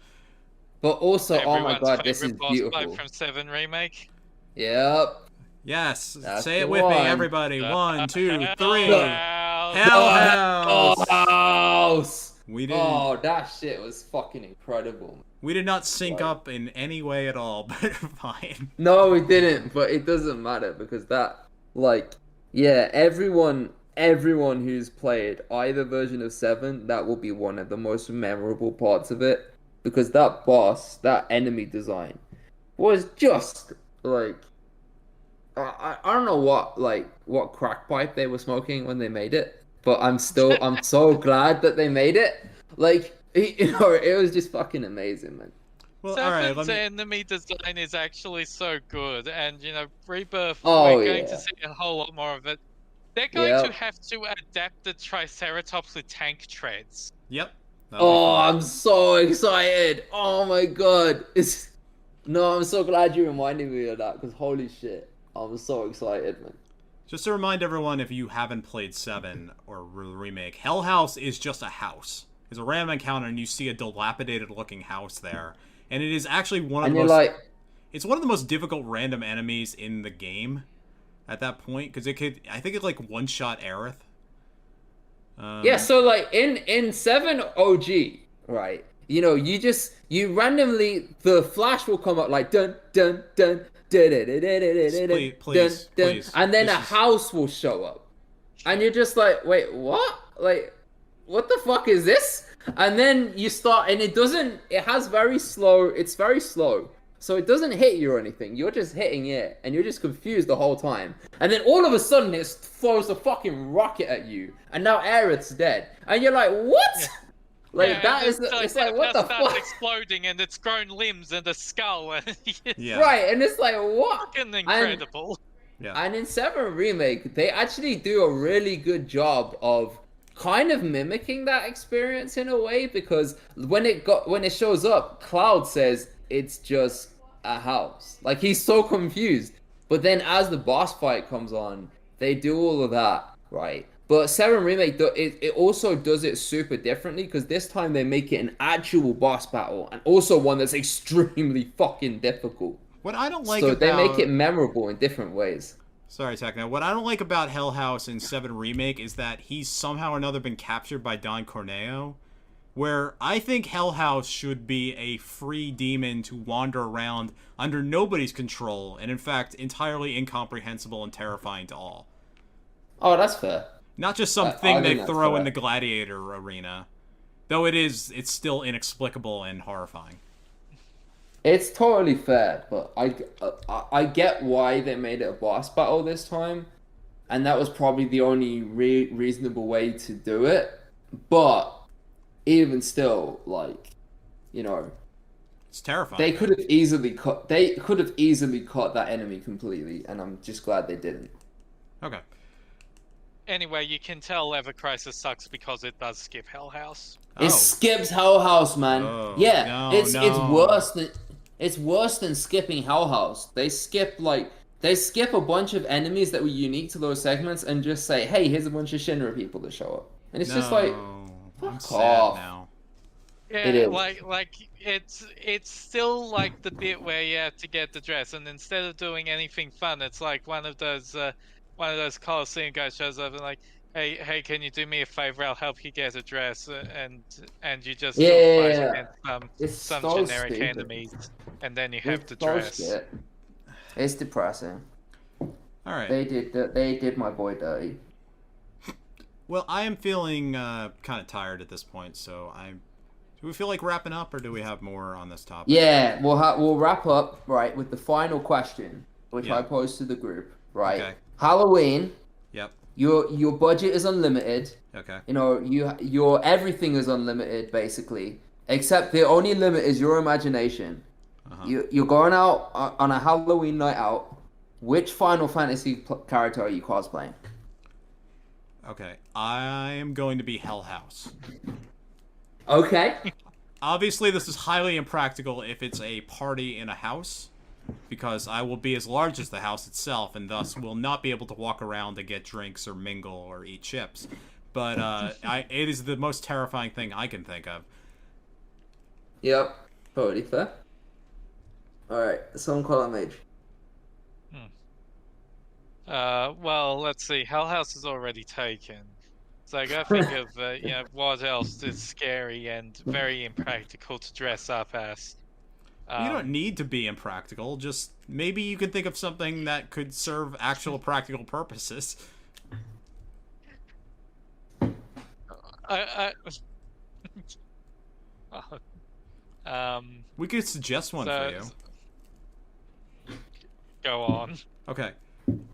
But also, oh my god, this is beautiful. From 7 Remake? Yep. Yes. That's say it the with one. me, everybody. 1, 2, 3. Hell House! We didn't... Oh, that shit was fucking incredible. We did not sync up in any way at all, but fine. No, we didn't, but it doesn't matter, because that, like, yeah, everyone who's played either version of 7, that will be one of the most memorable parts of it. Because that boss, that enemy design, was just, like, I don't know what crack pipe they were smoking when they made it, but I'm so glad that they made it. Like, it was just fucking amazing, man. Well, all right. Seven's enemy design is actually so good, and Rebirth, Oh, we're going to yeah. see a whole lot more of it. They're going Yep. to have to adapt the Triceratops with tank treads. Yep. That'll be Oh, fun. I'm so excited. Oh my god. No, I'm so glad you reminded me of that, because holy shit. I'm so excited, man. Just to remind everyone, if you haven't played 7 or remake, Hell House is just a house. It's a random encounter, and you see a dilapidated-looking house there, and it is actually one of And the you're most. like, It's one of the most difficult random enemies in the game. At that point, because I think it like one-shot Aerith. yeah, so like in 7 OG, right? You randomly, the flash will come up like dun dun dun dun dun dun dun dun Please, dun, please. and then This a is- house will show up, and you're just like, wait, what? Like, what the fuck is this? And then you start, and it has very slow. It's very slow. So it doesn't hit you or anything. You're just hitting it, and you're just confused the whole time. And then all of a sudden, it throws a fucking rocket at you, and now Aerith's dead. And you're like, what? Yeah. Like, Yeah, that and is, it's like, what the starts fuck? exploding, and it's grown limbs and a skull. And Yeah. Right, and it's like, what? fucking incredible. Yeah. And in 7 Remake, they actually do a really good job of kind of mimicking that experience in a way, because when it shows up, Cloud says it's just a house. Like, he's so confused. But then as the boss fight comes on, they do all of that, right? But 7 Remake, it also does it super differently, because this time they make it an actual boss battle, and also one that's extremely fucking difficult. What I don't like So about they make it memorable in different ways. Sorry, Techno. What I don't like about Hell House in 7 Remake is that he's somehow or another been captured by Don Corneo, where I think Hell House should be a free demon to wander around under nobody's control, and in fact entirely incomprehensible and terrifying to all. Oh, that's fair. Not just I something think they that's throw in fair. the gladiator arena. Though it's still inexplicable and horrifying. It's totally fair, but I get why they made it a boss battle this time, and that was probably the only reasonable way to do it. But even still, like, It's terrifying. they could have easily cut that enemy completely, and I'm just glad they didn't. Okay. Anyway, you can tell Ever Crisis sucks because it does skip Hell House. It skips Hell House, man. Oh, Yeah, no, it's no. worse than skipping Hell House. They skip a bunch of enemies that were unique to those segments and just say, "Hey, here's a bunch of Shinra people to show up," and it's just like, I'm fuck sad off. now. Yeah, It is. like it's still like the bit where you have to get the dress, and instead of doing anything fun, it's like one of those Coliseum guys shows up and like, hey, can you do me a favor? I'll help you get a dress, and you just sort of fight against It's some so generic stupid. enemies, and then you have It's the so dress. shit. It's depressing. All right. They did my boy dirty. Well, I am feeling kind of tired at this point, so do we feel like wrapping up, or do we have more on this topic? Yeah, we'll wrap up right with the final question, which Yeah. I posed to the group. Right, Okay. Halloween. Yep. Your budget is unlimited. Okay. Your everything is unlimited basically, except the only limit is your imagination. Uh-huh. You're going out on a Halloween night out. Which Final Fantasy character are you cosplaying? Okay. I am going to be Hell House. Okay. Obviously, this is highly impractical if it's a party in a house, because I will be as large as the house itself, and thus will not be able to walk around to get drinks or mingle or eat chips. But it is the most terrifying thing I can think of. Yep. Totally fair. All right. SomeColorMage. Well, let's see. Hell House is already taken. So I gotta think of what else is scary and very impractical to dress up as. You don't need to be impractical. Just maybe you could think of something that could serve actual practical purposes. We could suggest one for you. Go on. Okay.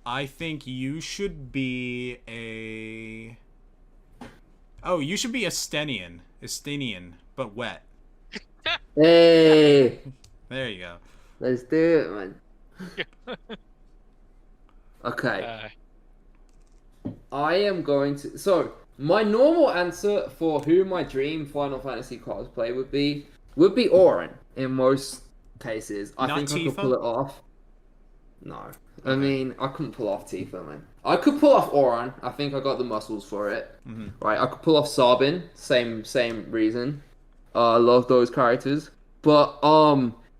I think you should be a Oh, you should be Estinien, but wet. Hey, There you go. let's do it, man. Okay. I am going to. So, my normal answer for who my dream Final Fantasy cosplay would be Auron in most cases. I think I could pull it off. No. I mean, I couldn't pull off Tifa, man. I could pull off Auron. I think I got the muscles for it. Right? I could pull off Sabin. Same reason. I love those characters. But,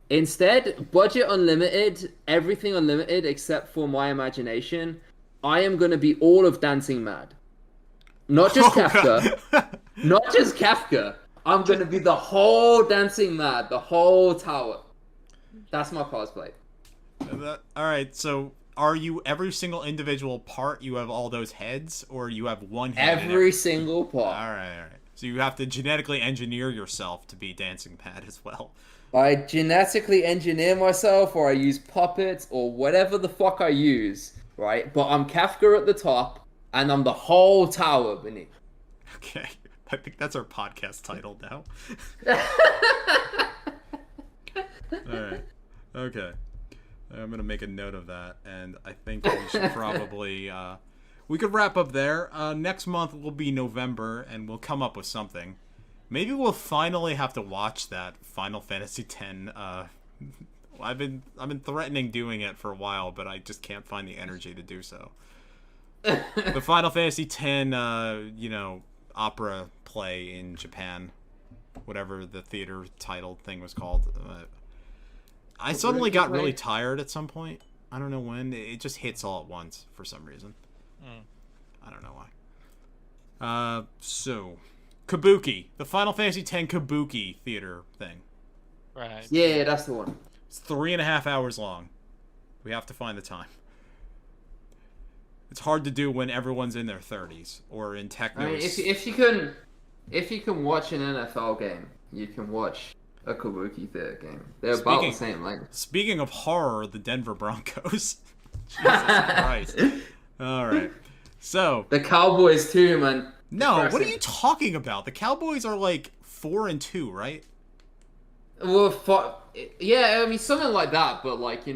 instead, budget unlimited, everything unlimited except for my imagination. I am going to be all of Dancing Mad. Not just Kefka. Not just Kefka. I'm going to be the whole Dancing Mad, the whole tower. That's my cosplay. Alright, so are you every single individual part, you have all those heads, or you have one head? Every single part. Alright. So you have to genetically engineer yourself to be Dancing Mad as well. I genetically engineer myself, or I use puppets, or whatever the fuck I use, right? But I'm Kefka at the top, and I'm the whole tower beneath. Okay. I think that's our podcast title now. Alright. Okay. I'm gonna make a note of that, and I think we should probably, we could wrap up there. Next month will be November, and we'll come up with something. Maybe we'll finally have to watch that Final Fantasy X. I've been threatening doing it for a while, but I just can't find the energy to do so. The Final Fantasy X, opera play in Japan, whatever the theater title thing was called. I suddenly got really tired at some point. I don't know when. It just hits all at once for some reason. I don't know why. So, Kabuki. The Final Fantasy X Kabuki theater thing. Right. Yeah, that's the one. It's 3.5 hours long. We have to find the time. It's hard to do when everyone's in their 30s or in techno. I mean, if you can watch an NFL game, you can watch a Kabuki theater game. They're about the same length. Speaking of horror, the Denver Broncos. Jesus Christ. All right. So the Cowboys too, man. No, what are you talking about? The Cowboys are like 4-2, right? Well, yeah, I mean something like that. But like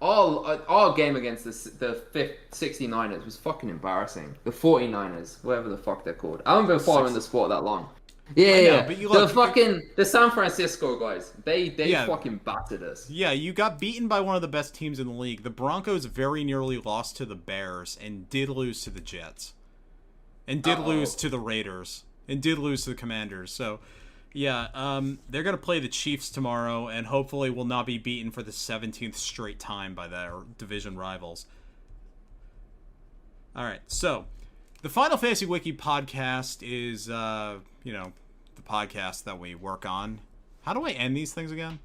our game against the 69ers was fucking embarrassing. The 49ers, whatever the fuck they're called. I haven't been following the sport that long. Yeah, the San Francisco guys, they fucking battered us. Yeah, you got beaten by one of the best teams in the league. The Broncos very nearly lost to the Bears and did lose to the Jets. And did lose to the Raiders. And did lose to the Commanders. So, yeah, they're going to play the Chiefs tomorrow and hopefully will not be beaten for the 17th straight time by their division rivals. Alright, so the Final Fantasy Wiki Podcast is, the podcast that we work on. How do I end these things again?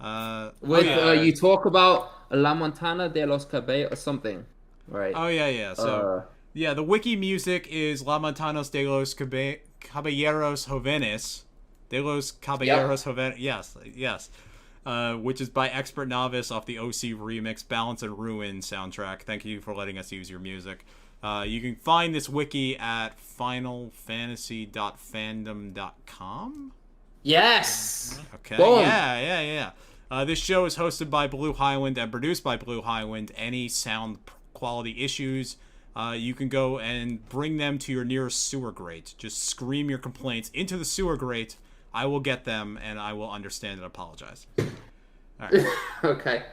You talk about La Montana de los Caballos or something, right? Oh, yeah. So, the wiki music is La Montanos de los Caballeros Jovenes. De los Caballeros Jovenes. Yes. Which is by XPRTNovice off the OC Remix Balance and Ruin soundtrack. Thank you for letting us use your music. You can find this wiki at finalfantasy.fandom.com. Yes! Okay. Boom. Yeah. This show is hosted by BlueHighwind and produced by BlueHighwind. Any sound quality issues, you can go and bring them to your nearest sewer grate. Just scream your complaints into the sewer grate. I will get them, and I will understand and apologize. All right. Okay.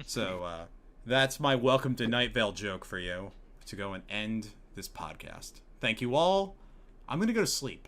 So, that's my welcome to Night Vale joke for you, to go and end this podcast. Thank you all. I'm going to go to sleep.